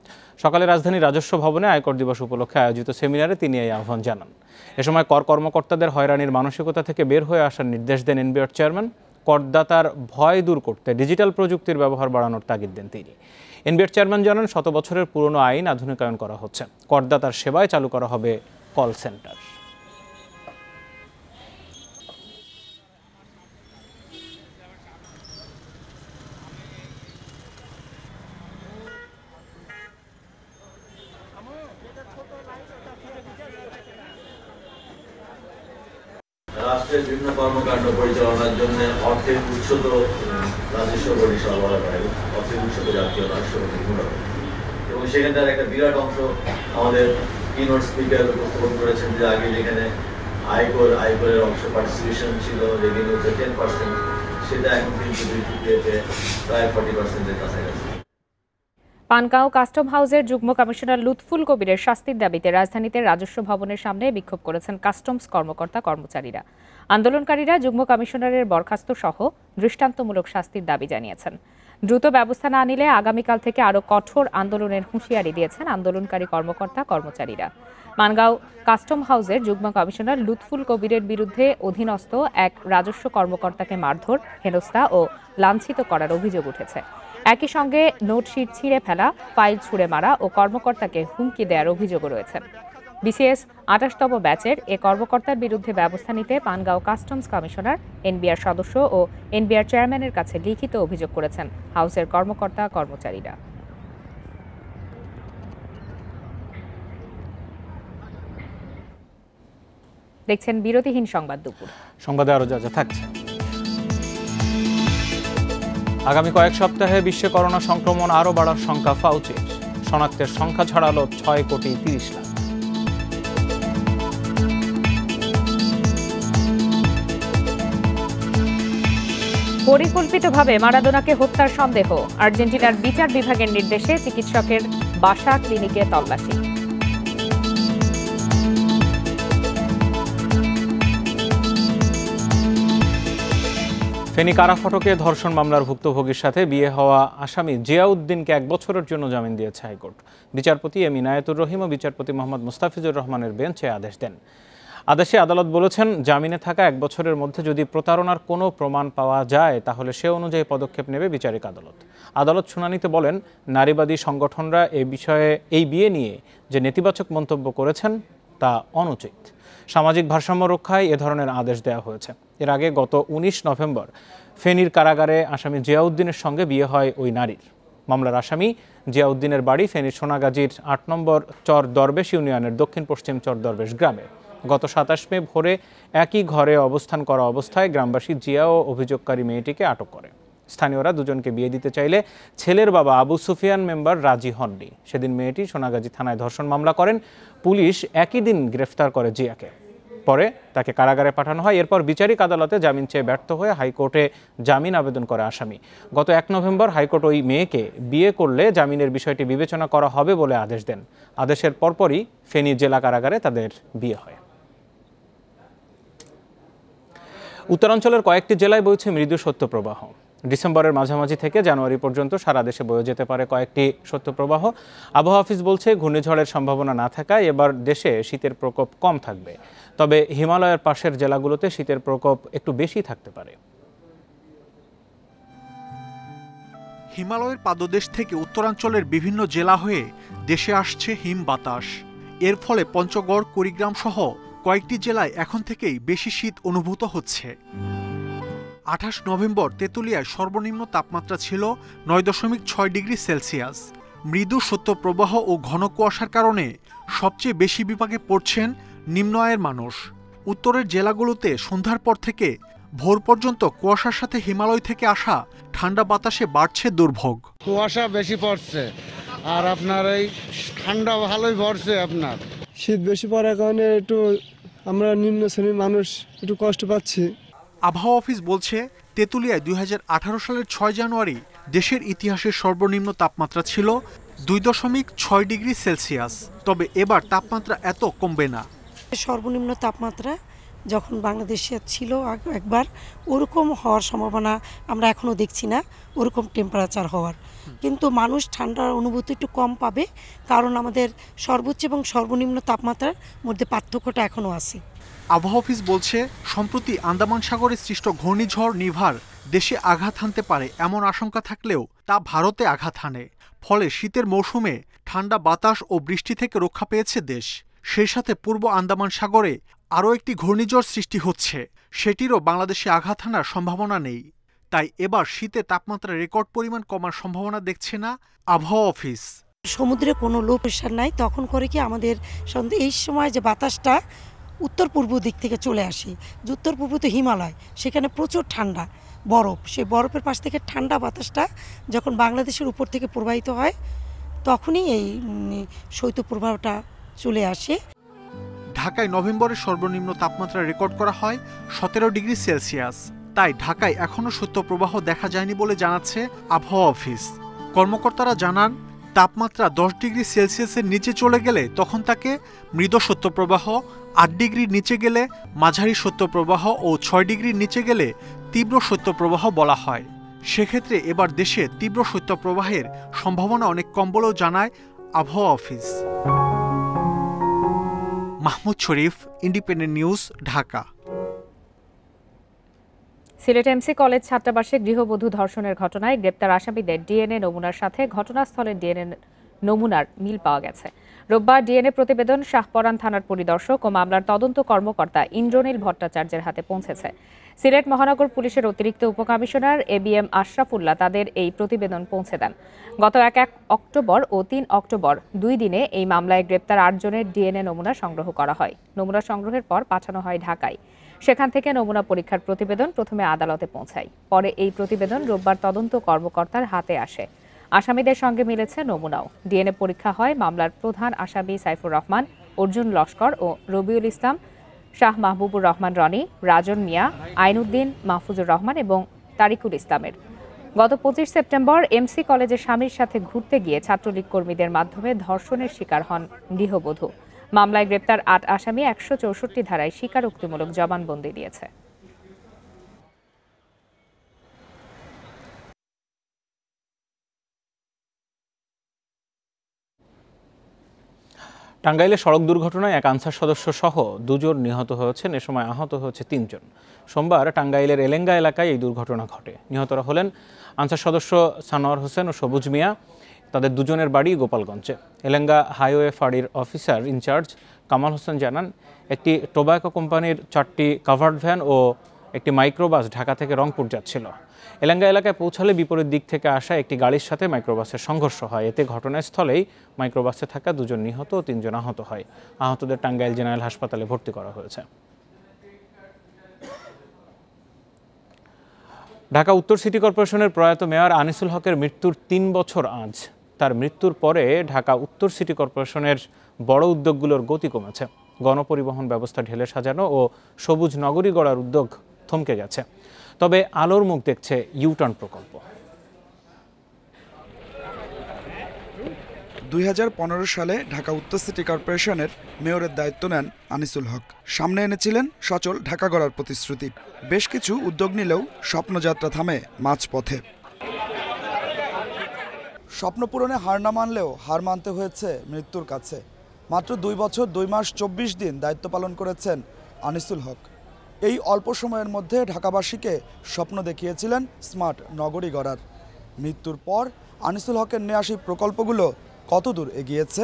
সকালে রাজধানী রাজস্ব ভবনে আয়কর দিবস উপলক্ষে আয়োজিত সেমিনারে তিনি এই আহ্বান জানান। এ সময় কর কর্মকর্তাদের হয়রানির মানসিকতা থেকে বের হয়ে আসার নির্দেশ দেন এনবিআর চেয়ারম্যান। করদাতার ভয় দূর করতে ডিজিটাল প্রযুক্তির ব্যবহার বাড়ানোর তাগিদ দেন তিনি। এনবিআর চেয়ারম্যান জানান 100 বছরের পুরনো আইন আধুনিকায়ন করা হচ্ছে। করদাতার সেবায় চালু করা হবে কল সেন্টার। রাষ্ট্রের বিভিন্ন কর্মকাণ্ড পরিচালনার জন্য অর্থের উৎস তো রাজস্ব বডি সরবরাহ করে, অর্থের উৎস তো জাতীয় রাজস্ব বডি এবং সেখানটার একটা বিরাট অংশ আমাদের কিনোট স্পিকার উপস্থাপন করেছেন যে আগে যেখানে আয়করের অংশ পার্টিসিপেশন ছিল রেভিনিউতে 10%, সেটা এখন কিন্তু বিপিপিএতে প্রায় 40%-এর কাছাকাছি। পানগাঁও কাস্টম হাউসের যুগ্ম কমিশনার লুৎফুল কবিরের শাস্তির দাবিতে রাজধানীতে রাজস্ব ভবনের সামনে বিক্ষোভ করেছেন কাস্টমস কর্মকর্তা কর্মচারীরা। আন্দোলনকারীরা যুগ্ম কমিশনারের বরখাস্ত সহ দৃষ্টান্তমূলক শাস্তির দাবি জানিয়েছেন। দ্রুত ব্যবস্থা না নিলে আগামীকাল থেকে আরও কঠোর আন্দোলনের হুঁশিয়ারি দিয়েছেন আন্দোলনকারী কর্মকর্তা কর্মচারীরা। পানগাঁও কাস্টম হাউসের যুগ্ম কমিশনার লুৎফুল কবিরের বিরুদ্ধে অধীনস্থ এক রাজস্ব কর্মকর্তাকে মারধর, হেনস্থা ও লাঞ্ছিত করার অভিযোগ উঠেছে। একই সঙ্গে নোটশিট ছিঁড়ে ফেলা, ফাইল ছুঁড়ে মারা ও কর্মকর্তাকে হুমকি দেওয়ার অভিযোগও রয়েছে। বিসিএস ২৮তম ব্যাচের এ কর্মকর্তার বিরুদ্ধে ব্যবস্থা নিতে পানগাঁও কাস্টমস কমিশনার, এনবিআর সদস্য ও এনবিআর চেয়ারম্যানের কাছে লিখিত অভিযোগ করেছেন হাউসের কর্মকর্তা কর্মচারীরা। দেখছেন বিরতিহীন সংবাদ দুপুর। সংবাদে আরো যা থাকছে। আগামী কয়েক সপ্তাহে বিশ্বে করোনা সংক্রমণ আরও বাড়ার সংখ্যা ফাউচির। শনাক্তের সংখ্যা ছাড়ালো 6,30,00,000। পরিকল্পিতভাবে মারাদোনাকে হত্যার সন্দেহ, আর্জেন্টিনার বিচার বিভাগের নির্দেশে চিকিৎসকের বাসা ক্লিনিকে তল্লাশি। ফেনী কারা ফটকে ধর্ষণ মামলার ভুক্তভোগীর সাথে বিয়ে হওয়া আসামি জিয়াউদ্দিনকে 1 বছরের জন্য জামিন দিয়েছে হাইকোর্ট। বিচারপতি এম ইনায়েতুর রহিম ও বিচারপতি মোহাম্মদ মুস্তাফিজুর রহমানের বেঞ্চ আদেশ দেন। আদেশে আদালত বলেছেন, জামিনে থাকা 1 বছরের মধ্যে যদি প্রতারণার কোনো প্রমাণ পাওয়া যায় তাহলে সে অনুযায়ী পদক্ষেপ নেবে বিচারিক আদালত। আদালত শুনানিতে বলেন, নারীবাদী সংগঠনরা এই বিয়ে নিয়ে যে নেতিবাচক মন্তব্য করেছেন তা অনুচিত। সামাজিক ভারসাম্য রক্ষায় এ ধরনের আদেশ দেওয়া হয়েছে। এর আগে গত 19 নভেম্বর ফেনীর কারাগারে আসামি জিয়াউদ্দিনের সঙ্গে বিয়ে হয় ওই নারীর। মামলার আসামি জিয়াউদ্দিনের বাড়ি ফেনীর সোনাগাজীর 8 নম্বর চর দরবেশ ইউনিয়নের দক্ষিণ পশ্চিম চর দরবেশ গ্রামে। গত 27 মে ভোরে একই ঘরে অবস্থান করা অবস্থায় গ্রামবাসী জিয়া ও অভিযোগকারী মেয়েটিকে আটক করে। স্থানীয়রা দুজনকে বিয়ে দিতে চাইলে ছেলের বাবা আবু সুফিয়ান মেম্বার রাজি হননি। সেদিন মেয়েটি সোনাগাজী থানায় ধর্ষণ মামলা করেন। পুলিশ একই দিন গ্রেফতার করে জিয়াকে। পরে তাকে কারাগারে পাঠানো হয়। এরপর বিচারিক আদালতে জামিন চেয়ে ব্যর্থ হয়ে হাইকোর্টে জামিন আবেদন করে আসামি। গত 1 নভেম্বর হাইকোর্ট ওই মেয়েকে বিয়ে করলে জামিনের বিষয়টি বিবেচনা করা হবে বলে আদেশ দেন। আদেশের পরপরই ফেনী জেলা কারাগারে তাদের বিয়ে হয়। উত্তরাঞ্চলের কয়েকটি জেলায় বইছে মৃদু শৈত্যপ্রবাহ। ডিসেম্বরের মাঝামাঝি থেকে জানুয়ারি পর্যন্ত সারা দেশে বয়ে যেতে পারে কয়েকটি শৈত্যপ্রবাহ। আবহাওয়া অফিস বলছে, ঘূর্ণিঝড়ের সম্ভাবনা না থাকায় এবার দেশে শীতের প্রকোপ কম থাকবে। তবে হিমালয়ের পাশের জেলাগুলোতে শীতের প্রকোপ একটু বেশি থাকতে পারে। হিমালয়ের পাদদেশ থেকে উত্তরাঞ্চলের বিভিন্ন জেলা হয়ে দেশে আসছে হিম বাতাস। এর ফলে পঞ্চগড়, কুড়িগ্রাম সহ কয়েকটি জেলায় এখন থেকেই বেশি শীত অনুভূত হচ্ছে। 28 নভেম্বর তেঁতুলিয়ায় সর্বনিম্ন তাপমাত্রা ছিল 9.6 ডিগ্রি সেলসিয়াস। মৃদু শৈত্যপ্রবাহ ও ঘন কুয়াশার কারণে সবচেয়ে বেশি বিপাকে পড়ছেন নিম্ন আয়ের মানুষ। উত্তরের জেলাগুলোতে সন্ধ্যার পর থেকে ভোর পর্যন্ত কুয়াশার সাথে হিমালয় থেকে আসা ঠান্ডা বাতাসে বাড়ছে দুর্ভোগ। কুয়াশা বেশি পড়ছে আর আপনার এই ঠান্ডা ভালোই পড়ছে। আপনার শীত বেশি পড়ার কারণে একটু আমরা নিম্ন শ্রেণীর মানুষ একটু কষ্ট পাচ্ছি। আবহাওয়া অফিস বলছে, তেঁতুলিয়ায় 2018 সালের 6 জানুয়ারি দেশের ইতিহাসের সর্বনিম্ন তাপমাত্রা ছিল 2.6 ডিগ্রি সেলসিয়াস। তবে এবার তাপমাত্রা এত কমবে না। সর্বনিম্ন তাপমাত্রা যখন বাংলাদেশে ছিল একবার, ওরকম হওয়ার সম্ভাবনা আমরা এখনও দেখছি না, ওরকম টেম্পারেচার হওয়ার। কিন্তু মানুষ ঠান্ডার অনুভূতি একটু কম পাবে, কারণ আমাদের সর্বোচ্চ এবং সর্বনিম্ন তাপমাত্রার মধ্যে পার্থক্যটা এখনও আছে। আবহাওয়া অফিস বলছে, সম্প্রতি আন্দামান সাগরে সৃষ্ট ঘূর্ণিঝড় নিভার দেশে আঘাত হানতে পারে এমন আশঙ্কা থাকলেও তা ভারতে আঘাত হানে। ফলে শীতের মৌসুমে ঠান্ডা বাতাস ও বৃষ্টি থেকে রক্ষা পেয়েছে দেশ। সেই সাথে পূর্ব আন্দামান সাগরে আরও একটি ঘূর্ণিঝড় সৃষ্টি হচ্ছে, সেটিরও বাংলাদেশে আঘাত হানার সম্ভাবনা নেই। তাই এবার শীতে তাপমাত্রা রেকর্ড পরিমাণ কমার সম্ভাবনা দেখছে না আবহাওয়া অফিস। সমুদ্রে কোনো লো প্রেশার নাই, তখন করে কি আমাদের এই সময় যে বাতাসটা উত্তর পূর্ব দিক থেকে চলে আসে, যে উত্তর পূর্ব তো হিমালয়, সেখানে প্রচুর ঠান্ডা বরফ, সেই বরফের পাশ থেকে ঠান্ডা বাতাসটা যখন বাংলাদেশের উপর থেকে প্রবাহিত হয়, তখনই এই শৈত্যপ্রবাহটা চলে আসে। ঢাকায় নভেম্বরের সর্বনিম্ন তাপমাত্রা রেকর্ড করা হয় 17 ডিগ্রি সেলসিয়াস। তাই ঢাকায় এখনও শৈত্যপ্রবাহ দেখা যায়নি বলে জানাচ্ছে আবহাওয়া অফিস। কর্মকর্তারা জানান, তাপমাত্রা 10 ডিগ্রি সেলসিয়াসের নিচে চলে গেলে তখন তাকে মৃদু শৈত্যপ্রবাহ, 8 ডিগ্রির নিচে গেলে মাঝারি শৈত্যপ্রবাহ ও 6 ডিগ্রির নিচে গেলে তীব্র শৈত্যপ্রবাহ বলা হয়। সেক্ষেত্রে এবার দেশে তীব্র শৈত্যপ্রবাহের সম্ভাবনা অনেক কম বলেও জানায় আবহাওয়া office. Mahmud Sharif, independent news, Dhaka. Sylhet MC college ছাত্রাবাসে গৃহবধূ ধর্ষণের ঘটনায় গ্রেপ্তার আসামিদের ডিএনএ নমুনার সাথে ঘটনাস্থলের ডিএনএ নমুনার মিল পাওয়া গেছে। রোববার ডিএনএ প্রতিবেদন শাহপরান থানার পরিদর্শক ও মামলার তদন্ত কর্মকর্তা ইন্দ্রনীল ভট্টাচার্যের হাতে পৌঁছেছে। সিলেট মহানগর পুলিশের অতিরিক্ত উপকমিশনার এবিএম আশরাফুল্লাহ তাদের এই প্রতিবেদন পৌঁছে দেন। গত 1 অক্টোবর ও 3 অক্টোবর 2 দিনে এই মামলায় গ্রেপ্তার 8 জনের ডিএনএ নমুনা সংগ্রহ করা হয়। নমুনা সংগ্রহের পর পাঠানো হয় ঢাকায়। সেখান থেকে নমুনা পরীক্ষার প্রতিবেদন প্রথমে আদালতে পৌঁছায়। পরে এই প্রতিবেদন রোববার তদন্ত কর্মকর্তার হাতে আসে। আসামিদের সঙ্গে মিলেছে নমুনাও। ডিএনএ পরীক্ষা হয় মামলার প্রধান আসামি সাইফুর রহমান, অর্জুন লস্কর ও রবিউল ইসলাম, শাহ মাহবুবুর রহমান রনি, রাজন মিয়া, আইনউদ্দিন, মাহফুজুর রহমান এবং তারিকুল ইসলামের। গত 25 সেপ্টেম্বর এমসি কলেজের স্বামীর সাথে ঘুরতে গিয়ে ছাত্রলীগ কর্মীদের মাধ্যমে ধর্ষণের শিকার হন গৃহবধূ। মামলায় গ্রেপ্তার 8 আসামি 164 ধারায় স্বীকারোক্তিমূলক জবানবন্দি দিয়েছে। টাঙ্গাইলে সড়ক দুর্ঘটনায় এক আনসার সদস্য সহ 2 জন নিহত হয়েছেন। এ সময় আহত হয়েছে 3 জন। সোমবার টাঙ্গাইলের এলেঙ্গা এলাকায় এই দুর্ঘটনা ঘটে। নিহতরা হলেন আনসার সদস্য সানোয়ার হোসেন ও সবুজ মিয়া। তাদের 2 জনের বাড়ি গোপালগঞ্জে। এলেঙ্গা হাইওয়ে ফাঁড়ির অফিসার ইনচার্জ কামাল হোসেন জানান, একটি টোব্যাকো কোম্পানির 4টি কাভার্ড ভ্যান ও একটি মাইক্রোবাস ঢাকা থেকে রংপুর যাচ্ছিল। এলেঙ্গা এলাকায় পৌঁছালে বিপরীত দিক থেকে আসা একটি গাড়ির সাথে মাইক্রোবাসের সংঘর্ষ হয়। এতে ঘটনাস্থলেই মাইক্রোবাসে থাকা 2 জন নিহত ও 3 জন আহত হয়। আহতদের টাঙ্গাইল জেনারেল হাসপাতালে ভর্তি করা হয়েছে। ঢাকা উত্তর সিটি কর্পোরেশনের প্রয়াত মেয়র আনিসুল হকের মৃত্যুর 3 বছর আজ। তার মৃত্যুর পরে ঢাকা উত্তর সিটি কর্পোরেশনের বড় উদ্যোগগুলোর গতি কমেছে। গণপরিবহন ব্যবস্থা ঢেলে সাজানো ও সবুজ নগরী গড়ার উদ্যোগ থমকে গেছে। তবে আলোর মুখ দেখছে ইউটার্ন প্রকল্প। 2015 সালে ঢাকা উত্তর সিটি কর্পোরেশনের মেয়রের দায়িত্ব নেন আনিসুল হক। সামনে এনেছিলেন সচল ঢাকা গড়ার প্রতিশ্রুতি। বেশ কিছু উদ্যোগ নিলেও স্বপ্নযাত্রা থামে মাঝপথে। স্বপ্ন পূরণে হার না মানলেও হার মানতে হয়েছে মৃত্যুর কাছে। মাত্র 2 বছর 2 মাস 24 দিন দায়িত্ব পালন করেছেন আনিসুল হক। এই অল্প সময়ের মধ্যে ঢাকাবাসীকে স্বপ্ন দেখিয়েছিলেন স্মার্ট নগরী গড়ার। মৃত্যুর পর আনিসুল হকের নেওয়া সেই প্রকল্পগুলো কতদূর এগিয়েছে?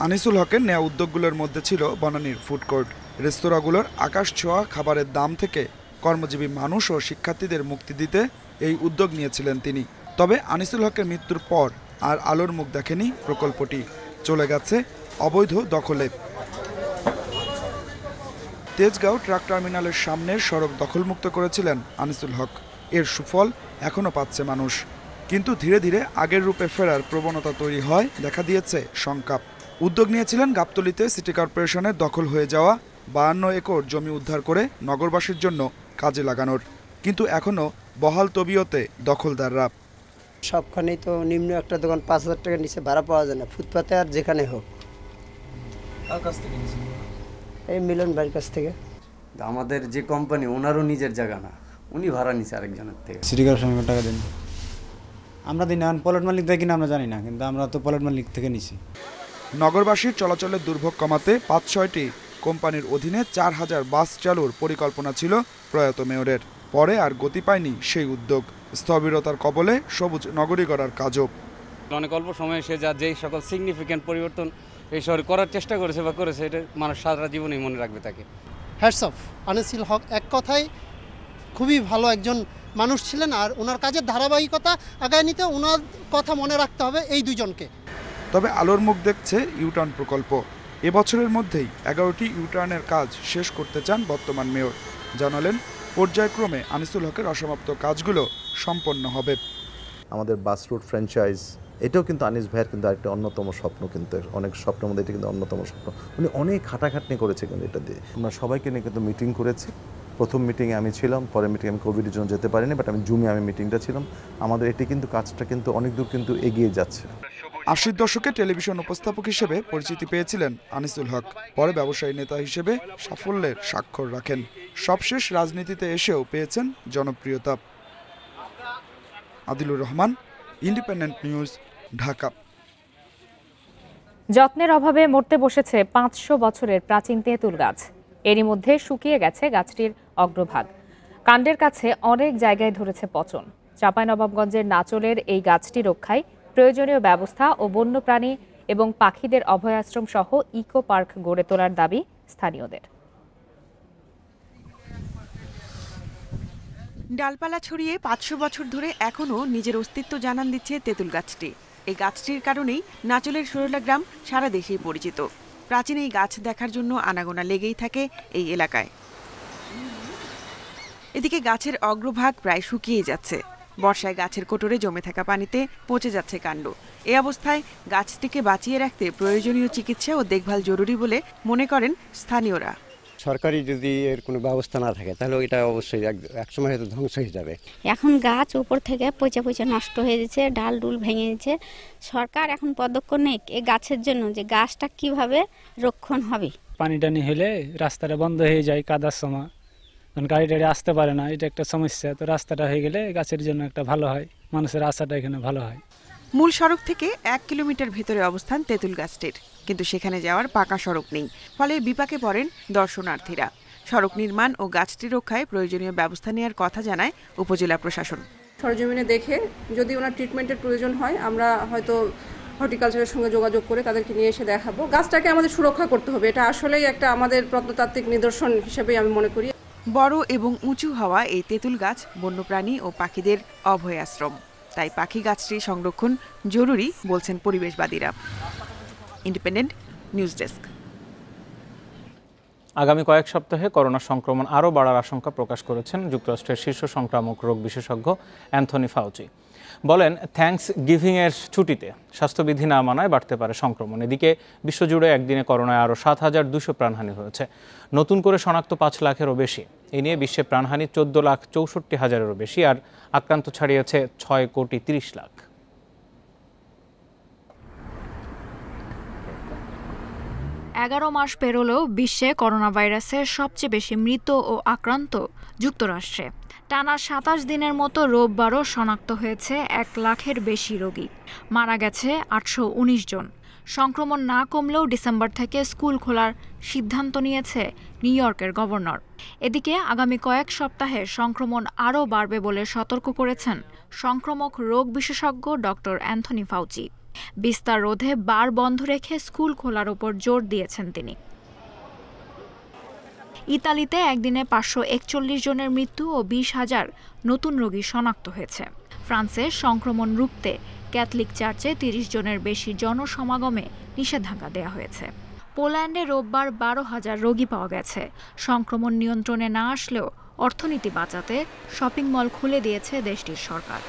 আনিসুল হকের নেওয়া উদ্যোগগুলোর মধ্যে ছিল বনানীর ফুড কোর্ট। রেস্তোরাঁগুলোর আকাশ ছোঁয়া খাবারের দাম থেকে কর্মজীবী মানুষ ও শিক্ষার্থীদের মুক্তি দিতে এই উদ্যোগ নিয়েছিলেন তিনি। তবে আনিসুল হকের মৃত্যুর পর আর আলোর মুখ দেখেনি প্রকল্পটি। চলে গেছে অবৈধ দখলে। তেজগাঁও ট্রাক টার্মিনালের সামনের সড়ক দখলমুক্ত করেছিলেন আনিসুল হক। এর সুফল এখনও পাচ্ছে মানুষ। কিন্তু ধীরে ধীরে আগের রূপে ফেরার প্রবণতা তৈরি হয় দেখা দিয়েছে শঙ্কা। উদ্যোগ নিয়েছিলেন গাবতলীতে সিটি কর্পোরেশনের দখল হয়ে যাওয়া 52 একর জমি উদ্ধার করে নগরবাসীর জন্য কাজে লাগানোর। কিন্তু এখনও বহাল তবিয়তে দখলদাররা। সবখানেই তো নিম্ন একটা দোকান 5000 টাকার নিচে ভাড়া পাওয়া যায় না, ফুটপাতে আর যেখানে হোক। কার কাছ থেকে নিয়েছেন? এই মিলন ভাইয়ের কাছ থেকে। আমাদের যে কোম্পানি, ওনারও নিজের জায়গা না, উনি ভাড়া নিছে আরেকজনের থেকে। সিটি কর্পোরেশন টাকা দেন, আমরা দিন পলট মালিক দেয় কিনা আমরা জানি না, কিন্তু আমরা তো পলট মালিক থেকে নিছি। নগরবাসীর চলাচলের দুর্ভোগ কমাতে 5-6টি কোম্পানির অধীনে 4000 বাস চালুর পরিকল্পনা ছিল প্রয়াত মেয়রের। পরে আর গতি পায়নি সেই উদ্যোগ। স্থবিরতার কবলে সবুজ নগরী গড়ার কাজও। অনেক অল্প সময়ে সে যা যেই সকল সিগনিফিক্যান্ট পরিবর্তন এই শহরে করার চেষ্টা করেছে বা করেছে, এটা মানুষ সারা জীবনই মনে রাখবে তাকে। হ্যাটস অফ আনিসুল হক, এক কথায় খুবই ভালো একজন মানুষ ছিলেন। আর ওনার কাজের ধারাবাহিকতা আগায় নিতে ওনার কথা মনে রাখতে হবে এই দুজনকে। তবে আলোর মুখ দেখছে ইউটার্ন প্রকল্প। এবছরের মধ্যেই 11টি ইউটার্নের কাজ শেষ করতে চান বর্তমান মেয়র। জানালেন পর্যায়ক্রমে আনিসুল হকের অসমাপ্ত কাজগুলো সম্পন্ন হবে। আমাদের বাস রুট ফ্র্যাঞ্চাইজ এটাও কিন্তু আনিস ভাইয়ের কিন্তু আরেকটা অন্যতম স্বপ্ন, কিন্তু অনেক স্বপ্নের মধ্যে এটা কিন্তু অন্যতম স্বপ্ন। উনি অনেক খাটাখাটনি করেছে কিন্তু এটা দিয়ে। আমরা সবাইকে নিয়ে কিন্তু মিটিং করেছি। প্রথম মিটিংয়ে আমি ছিলাম, পরের মিটিংয়ে আমি কোভিডের জন্য যেতে পারিনি, বাট আমি জুমে মিটিংটা ছিলাম। আমাদের এটি কিন্তু কাজটা কিন্তু অনেক দূর কিন্তু এগিয়ে যাচ্ছে। 80 দশকে টেলিভিশন উপস্থাপক হিসেবে পরিচিতি পেয়েছিলেন আনিসুল হক। পরে ব্যবসায়ী নেতা হিসেবে সাফল্যের স্বাক্ষর রাখেন। সবশেষ রাজনীতিতে এসেও পেয়েছেন জনপ্রিয়তা। Adilur Rahman, independent news, Dhaka. যত্নের অভাবে মরতে বসেছে 500 বছরের প্রাচীন তেঁতুল গাছ। এরই মধ্যে শুকিয়ে গেছে গাছটির অগ্রভাগ। কাণ্ডের কাছে অনেক জায়গায় ধরেছে পচন। চাঁপাইনবাবগঞ্জের নাচলের এই গাছটি রক্ষায় প্রয়োজনীয় ব্যবস্থা ও বন্যপ্রাণী এবং পাখিদের অভয়াশ্রম সহ ইকো পার্ক গড়ে তোলার দাবি স্থানীয়দের। ডালপালা ছড়িয়ে 500 বছর ধরে এখনও নিজের অস্তিত্ব জানান দিচ্ছে তেঁতুল গাছটি। এই গাছটির কারণেই নাচলের সরলা গ্রাম সারা দেশেই পরিচিত। প্রাচীন এই গাছ দেখার জন্য আনাগোনা লেগেই থাকে এই এলাকায়। এদিকে গাছের অগ্রভাগ প্রায় শুকিয়ে যাচ্ছে। বর্ষায় গাছের কোটরে জমে থাকা পানিতে পচে যাচ্ছে কাণ্ড। এই অবস্থায় গাছটিকে বাঁচিয়ে রাখতে প্রয়োজনীয় চিকিৎসা ও দেখভাল জরুরি বলে মনে করেন স্থানীয়রা। সরকারি যদি এর কোনো ব্যবস্থা না থাকে তাহলে এটা অবশ্যই একসময় হয়তো ধ্বংস হয়ে যাবে। এখন গাছ উপর থেকে পচে পচে নষ্ট হয়ে যাচ্ছে, ডাল ডুল ভেঙে যাচ্ছে। সরকার এখন পদক্ষেপ নেই এই গাছের জন্য, যে গাছটা কিভাবে রক্ষণ হবে। পানি টানি হলে রাস্তাটা বন্ধ হয়ে যায় কাদার সময়, গাড়ি টাড়ি আসতে পারে না, এটা একটা সমস্যা। তো রাস্তাটা হয়ে গেলে গাছের জন্য একটা ভালো হয়, মানুষের আশাটা এখানে ভালো হয়। মূল সড়ক থেকে 1 কিলোমিটার ভেতরে অবস্থান তেঁতুল গাছটির, কিন্তু সেখানে যাওয়ার পাকা সড়ক নেই। ফলে বিপাকে পড়েন দর্শনার্থীরা। সড়ক নির্মাণ ও গাছটি রক্ষায় প্রয়োজনীয় ব্যবস্থা নেওয়ার কথা জানায় উপজেলা প্রশাসন। সরজমিনে দেখে যদি ওনার ট্রিটমেন্টের প্রয়োজন হয় আমরা হয়তো হর্টিকালচারের সঙ্গে যোগাযোগ করে তাদেরকে নিয়ে এসে দেখাবো। গাছটাকে আমাদের সুরক্ষা করতে হবে, এটা আসলেই একটা আমাদের প্রত্নতাত্ত্বিক নিদর্শন হিসেবে আমি মনে করি। বড় এবং উঁচু হওয়া এই তেঁতুল গাছ বন্যপ্রাণী ও পাখিদের অভয়াশ্রম, তাই পাখি গাছটি সংরক্ষণ জরুরি বলছেন পরিবেশবাদীরা। Independent news desk. আগামী কয়েক সপ্তাহে করোনা সংক্রমণ আরও বাড়ার আশঙ্কা প্রকাশ করেছেন যুক্তরাষ্ট্রের শীর্ষ সংক্রামক রোগ বিশেষজ্ঞ অ্যান্থনি ফাউচি। বলেন, থ্যাঙ্কস গিভিংয়ের ছুটিতে স্বাস্থ্যবিধি না মানায় বাড়তে পারে সংক্রমণ। এদিকে বিশ্বজুড়ে একদিনে করোনায় আরও 7,200 প্রাণহানি হয়েছে, নতুন করে শনাক্ত 5 লাখেরও বেশি। এ নিয়ে বিশ্বে প্রাণহানি 14,64,000-এরও বেশি, আর আক্রান্ত ছাড়িয়েছে 6,30,00,000। 11 মাস পেরোলেও বিশ্বে করোনা ভাইরাসের সবচেয়ে বেশি মৃত ও আক্রান্ত যুক্তরাষ্ট্রে। টানা 27 দিনের মতো রোববারও শনাক্ত হয়েছে 1 লাখের বেশি রোগী, মারা গেছে 819 জন। সংক্রমণ না কমলেও ডিসেম্বর থেকে স্কুল খোলার সিদ্ধান্ত নিয়েছে নিউ ইয়র্কের গভর্নর। এদিকে আগামী কয়েক সপ্তাহে সংক্রমণ আরও বাড়বে বলে সতর্ক করেছেন সংক্রামক রোগ বিশেষজ্ঞ ডক্টর অ্যান্থনি ফাউচি। বিস্তার রোধে বার বন্ধ রেখে স্কুল খোলার উপর জোর দিয়েছেন তিনি। ইতালিতে একদিনে 541 জনের মৃত্যু ও 20,000 নতুন রোগী শনাক্ত হয়েছে। ফ্রান্সে সংক্রমণ রুখতে ক্যাথলিক চার্চে 30 জনের বেশি জনসমাগমে নিষেধাজ্ঞা দেওয়া হয়েছে। পোল্যান্ডে রোববার 12,000 রোগী পাওয়া গেছে। সংক্রমণ নিয়ন্ত্রণে না আসলেও অর্থনীতি বাঁচাতে শপিং মল খুলে দিয়েছে দেশটির সরকার।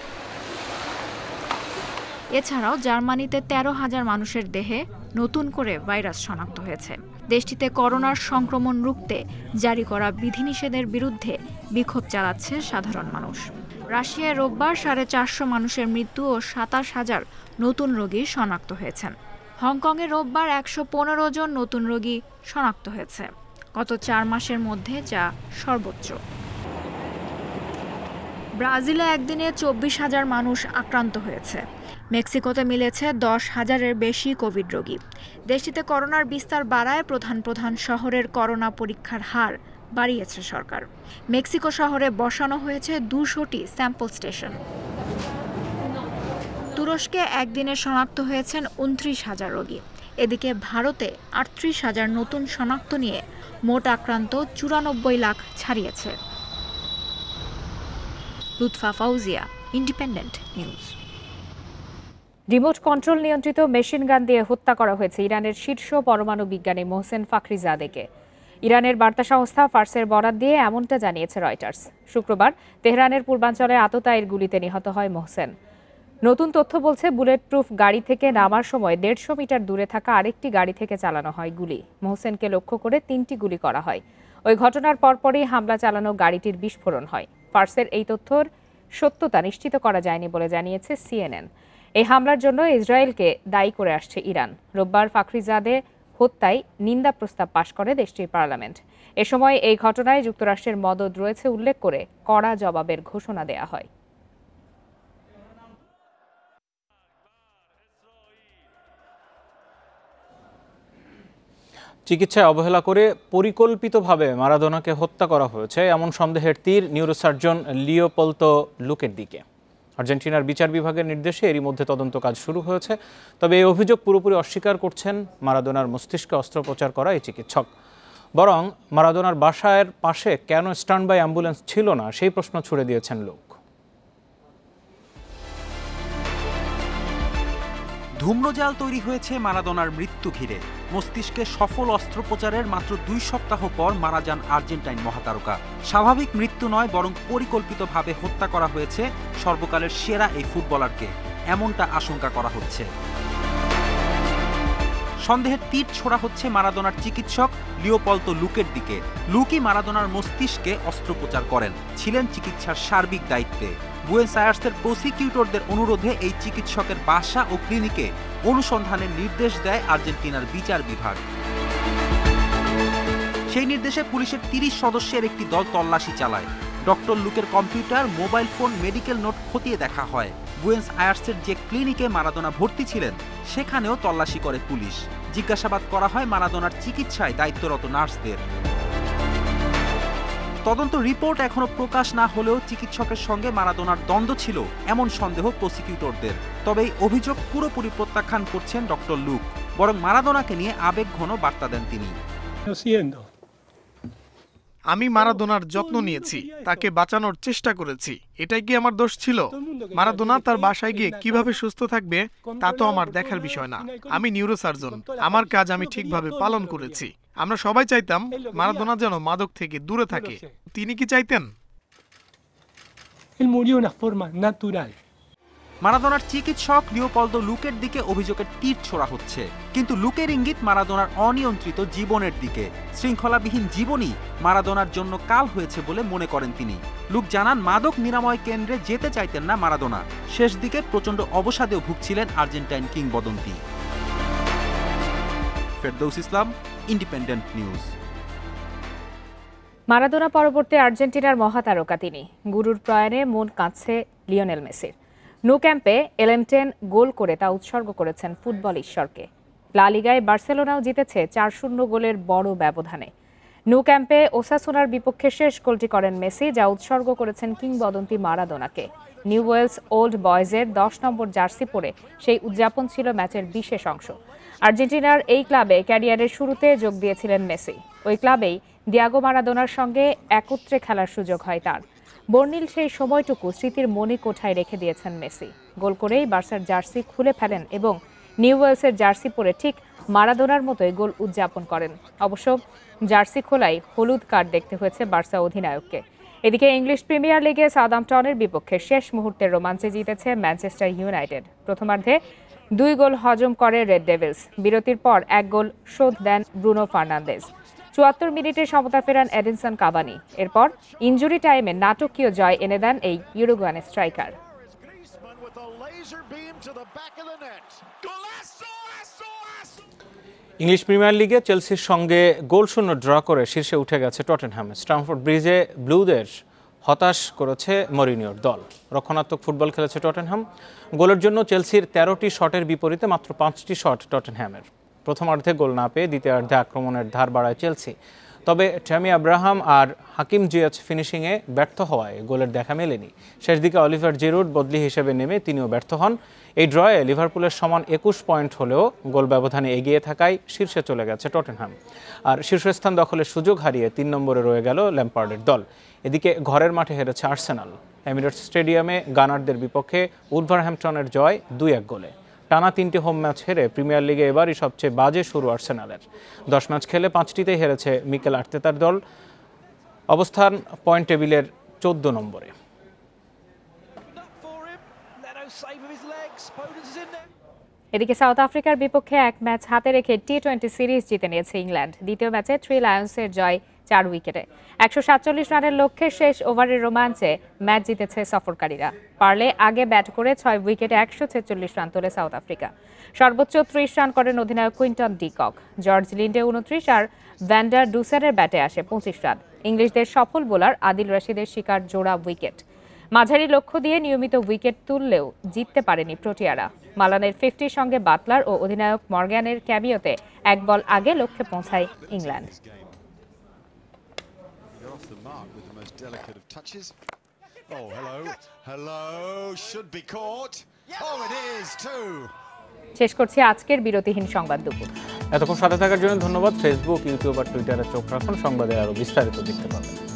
এছাড়াও জার্মানিতে 13,000 মানুষের দেহে নতুন করে ভাইরাস শনাক্ত হয়েছে। দেশটিতে করোনার সংক্রমণ রুখতে জারি করা বিধিনিষেধের বিরুদ্ধে বিক্ষোভ চালাচ্ছে সাধারণ মানুষ। রাশিয়ায় রোববার 450 মানুষের মৃত্যু ও 27,000 নতুন রোগী শনাক্ত হয়েছেন। হংকংয়ে রোববার 115 জন নতুন রোগী শনাক্ত হয়েছে, গত 4 মাসের মধ্যে যা সর্বোচ্চ। ব্রাজিলে একদিনে 24,000 মানুষ আক্রান্ত হয়েছে। মেক্সিকোতে মিলেছে 10,000-এর বেশি কোভিড রোগী। দেশটিতে করোনার বিস্তার বাড়ায় প্রধান শহরের করোনা পরীক্ষার হার বাড়িয়েছে সরকার। মেক্সিকো শহরে বসানো হয়েছে 200টি স্যাম্পল স্টেশন। তুরস্কে একদিনে শনাক্ত হয়েছেন 29,000 রোগী। এদিকে ভারতে 38,000 নতুন শনাক্ত নিয়ে মোট আক্রান্ত 94 লাখ ছাড়িয়েছে। Lutfa Fauzia, independent news. Remote control নিয়ন্ত্রিত মেশিন গান দিয়ে হত্যা করা হয়েছে ইরানের শীর্ষ পরমাণু বিজ্ঞানী মোহসেন ফাখরিজাদেকে। ইরানের বার্তা সংস্থা ফার্সের বরাত দিয়ে এমনটা জানিয়েছে রয়টার্স। শুক্রবার তেহরানের পূর্বাঞ্চলে আততায়ীর গুলিতে নিহত হয় মোহসেন। নতুন তথ্য বলছে, বুলেট প্রুফ গাড়ি থেকে নামার সময় 150 মিটার দূরে থাকা আরেকটি গাড়ি থেকে চালানো হয় গুলি। মোহসেনকে লক্ষ্য করে 3টি গুলি করা হয়। ওই ঘটনার পরপরই হামলা চালানো গাড়িটির বিস্ফোরণ হয়। ফার্সের এই তথ্যর সত্যতা নিশ্চিত করা যায়নি বলে জানিয়েছে CNN। এই হামলার জন্য ইসরায়েলকে দায়ী করে আসছে ইরান। রোববার ফাখরিজাদে হত্যায় নিন্দা প্রস্তাব পাশ করে দেশটির পার্লামেন্ট। এ সময় এই ঘটনায় যুক্তরাষ্ট্রের মদদ রয়েছে উল্লেখ করে কড়া জবাবের ঘোষণা দেয়া হয়। চিকিৎসায় অবহেলা করে পরিকল্পিতভাবে মারাদোনাকে হত্যা করা হয়েছে এমন সন্দেহের তীর নিউরোসার্জন লিওপোলতো লুকের দিকে। আর্জেন্টিনার বিচার বিভাগের নির্দেশে এরই মধ্যে তদন্ত কাজ শুরু হয়েছে। তবে এই অভিযোগ পুরোপুরি অস্বীকার করছেন মারাদোনার মস্তিষ্কে অস্ত্রোপচার করা এই চিকিৎসক। বরং মারাদোনার বাসার পাশে কেন স্ট্যান্ড বাই অ্যাম্বুলেন্স ছিল না সেই প্রশ্ন ছুড়ে দিয়েছেন লোক। ধূম্রজাল তৈরি হয়েছে মারাদোনার মৃত্যু ঘিরে। মস্তিষ্কে সফল অস্ত্রোপচারের মাত্র 2 সপ্তাহ পর মারা যান আর্জেন্টাইন মহাতারকা। স্বাভাবিক মৃত্যু নয়, বরং পরিকল্পিতভাবে হত্যা করা হয়েছে সর্বকালের সেরা এই ফুটবলারকে, এমনটা আশঙ্কা করা হচ্ছে। সন্দেহের তীর ছোড়া হচ্ছে মারাদোনার চিকিৎসক লিওপোলতো লুকের দিকে। লুকই মারাদোনার মস্তিষ্কে অস্ত্রোপচার করেন, ছিলেন চিকিৎসার সার্বিক দায়িত্বে। বুয়েনোস আয়ার্সের প্রসিকিউটরদের অনুরোধে এই চিকিৎসকের বাসা ও ক্লিনিকে অনুসন্ধানের নির্দেশ দেয় আর্জেন্টিনার বিচার বিভাগ। সেই নির্দেশে পুলিশের 30 সদস্যের একটি দল তল্লাশি চালায়। ডক্টর লুকের computer, mobile phone, medical note খতিয়ে দেখা হয়। বুয়েনোস আয়ার্সের যে ক্লিনিকে মারাদোনা ভর্তি ছিলেন সেখানেও তল্লাশি করে পুলিশ। জিজ্ঞাসাবাদ করা হয় মারাদোনার চিকিৎসায় দায়িত্বরত নার্সদের। তদন্ত রিপোর্ট এখনো প্রকাশ না হলেও চিকিৎসকের সঙ্গে মারাদোনার দ্বন্দ্ব ছিল এমন সন্দেহ প্রসিকিউটরদের। তবে এই অভিযোগ পুরোপুরি প্রত্যাখ্যান করছেন ডক্টর লুক। বরং মারাদোনাকে নিয়ে আবেগঘন বার্তা দেন তিনি। আমি মারাদোনার যত্ন নিয়েছি, তাকে বাঁচানোর চেষ্টা করেছি। এটাই কি আমার দোষ ছিল? মারাদোনা তার বাসায় গিয়ে কিভাবে সুস্থ থাকবে তা তো আমার দেখার বিষয় না। আমি নিউরোসার্জন, আমার কাজ আমি ঠিকভাবে পালন করেছি। আমরা সবাই চাইতাম মারাদোনা যেন মাদক থেকে দূরে থাকে। তিনি কি চাইতেন? মারাদোনার চিকিৎসক লিওপোলতো লুকের দিকে অভিযোগের তীর ছোড়া হচ্ছে, কিন্তু লুকের ইঙ্গিত মারাদোনার অনিয়ন্ত্রিত জীবনের দিকে। শৃঙ্খলাবিহীন জীবনই মারাদোনার জন্য কাল হয়েছে বলে মনে করেন তিনি। লুক জানান, মাদক নিরাময় কেন্দ্রে যেতে চাইতেন না মারাদোনা। শেষ দিকে প্রচণ্ড অবসাদেও ভুগছিলেন আর্জেন্টাইন কিংবদন্তি। ফেরদৌস ইসলাম, ইন্ডিপেন্ডেন্ট নিউজ। মারাদোনা পরবর্তী আর্জেন্টিনার মহাতারকা তিনি। গুরুর প্রয়াণে মন কাঁদছে লিওনেল মেসির। নো ক্যাম্পে এলেনটেন গোল করে তা উৎসর্গ করেছেন ফুটবল ঈশ্বরকে। লা লিগায় বার্সেলোনাও জিতেছে 4-0 গোলের বড় ব্যবধানে। নো ক্যাম্পে ওসাসুনার বিপক্ষে শেষ গোলটি করেন মেসি, যা উৎসর্গ করেছেন কিংবদন্তি মারাদোনাকে। নিউ ওয়েলস ওল্ড বয়েজের 10 নম্বর জার্সি পরে সেই উদযাপন ছিল ম্যাচের বিশেষ অংশ। আর্জেন্টিনার এই ক্লাবে ক্যারিয়ারের শুরুতে যোগ দিয়েছিলেন মেসি। ওই ক্লাবেই দিয়াগো মারাদোনার সঙ্গে একত্রে খেলার সুযোগ হয় তার। বর্ণিল সেই সময়টুকু স্মৃতির মণিকোঠায় রেখে দিয়েছেন মেসি। গোল করেই বার্সার জার্সি খুলে ফেলেন এবং নিউ ওয়েলসের জার্সি পরে ঠিক মারাদোনার মতোই গোল উদযাপন করেন। অবশ্য জার্সি খোলাই হলুদ কার্ড দেখতে হয়েছে বার্সা অধিনায়ককে। এদিকে ইংলিশ প্রিমিয়ার লিগে সাউদাম্পটনের বিপক্ষে শেষ মুহূর্তের রোমাঞ্চে জিতেছে ম্যানচেস্টার ইউনাইটেড। প্রথমার্ধে 2 গোল হজম করে রেড ডেভিলস। বিরতির পর 1 গোল শোধ দেন ব্রুনো ফার্নান্দেজ। 74 মিনিটে সমতা ফেরান এডিনসন কাভানি। এরপর ইনজুরি টাইমে নাটকীয় জয় এনে দেন এই ইউরুগুয়ান স্ট্রাইকার। ইংলিশ প্রিমিয়ার লিগে চেলসির সঙ্গে গোলশূন্য ড্র করে শীর্ষে উঠে গেছে টটেনহ্যাম। স্ট্যামফোর্ড ব্রিজে ব্লুদের হতাশ করেছে মরিনিওর দল। রক্ষণাত্মক ফুটবল খেলেছে টটেনহ্যাম। গোলের জন্য চেলসির 13টি শটের বিপরীতে মাত্র 5টি শট টটেনহ্যামের। প্রথমার্ধে গোল না পেয়ে দ্বিতীয়ার্ধে আক্রমণের ধার বাড়ায় চেলসি। তবে ট্যামি আব্রাহাম আর হাকিম জিয়াচ ফিনিশিংয়ে ব্যর্থ হওয়ায় গোলের দেখা মেলেনি। শেষ দিকে অলিভার জিরুড বদলি হিসেবে নেমে তিনিও ব্যর্থ হন। এই ড্রয়ে লিভারপুলের সমান 21 পয়েন্ট হলেও গোল ব্যবধানে এগিয়ে থাকায় শীর্ষে চলে গেছে টটেনহ্যাম। আর শীর্ষস্থান দখলের সুযোগ হারিয়ে 3 নম্বরে রয়ে গেল ল্যাম্পার্ডের দল। এদিকে ঘরের মাঠে হেরেছে আর্সেনাল। এমিরেটস স্টেডিয়ামে গানারদের বিপক্ষে উলভারহ্যাম্পটনের জয় 2-1 গোলে। টানা 3টি হোম ম্যাচ হেরে প্রিমিয়ার লিগে এবারই সবচেয়ে বাজে শুরু আর্সেনালের। 10 ম্যাচ খেলে 5টিতেই হেরেছে মিকেল আর্তেতার দল। অবস্থান পয়েন্ট টেবিলের 14 নম্বরে। এদিকে সাউথ আফ্রিকার বিপক্ষে এক ম্যাচ হাতে রেখে টি-20 সিরিজ জিতে নিয়েছে ইংল্যান্ড। দ্বিতীয় ম্যাচে 3 লায়ন্সের জয় 4 উইকেটে। 147 রানের লক্ষ্যে শেষ ওভারের রোমাঞ্চে ম্যাচ জিতেছে সফরকারীরা। পারলে আগে ব্যাট করে 6 উইকেটে 146 রান তোলে সাউথ আফ্রিকা। সর্বোচ্চ 30 রান করেন অধিনায়ক Quinton de Kock. George Linde 29 আর ভ্যান্ডার ডুসারের ব্যাটে আসে 25 রান। ইংলিশদের সফল বোলার আদিল রশিদের শিকার জোড়া উইকেট। মাঝারি লক্ষ্য দিয়ে নিয়মিত উইকেট তুললেও জিততে পারেনি প্রোটিয়ারা। মালানের 50-র সঙ্গে বাটলার ও অধিনায়ক মর্গ্যানের ক্যামিওতে 1 বল আগে লক্ষ্যে পৌঁছায় ইংল্যান্ড। শেষ করছি আজকের বিরতিহীন সংবাদ দুপুর। এতক্ষণ সাথে থাকার জন্য ধন্যবাদ। ফেসবুক, ইউটিউব আর টুইটারে চোখ রাখুন, সংবাদের আরো বিস্তারিত দেখতে পাবেন।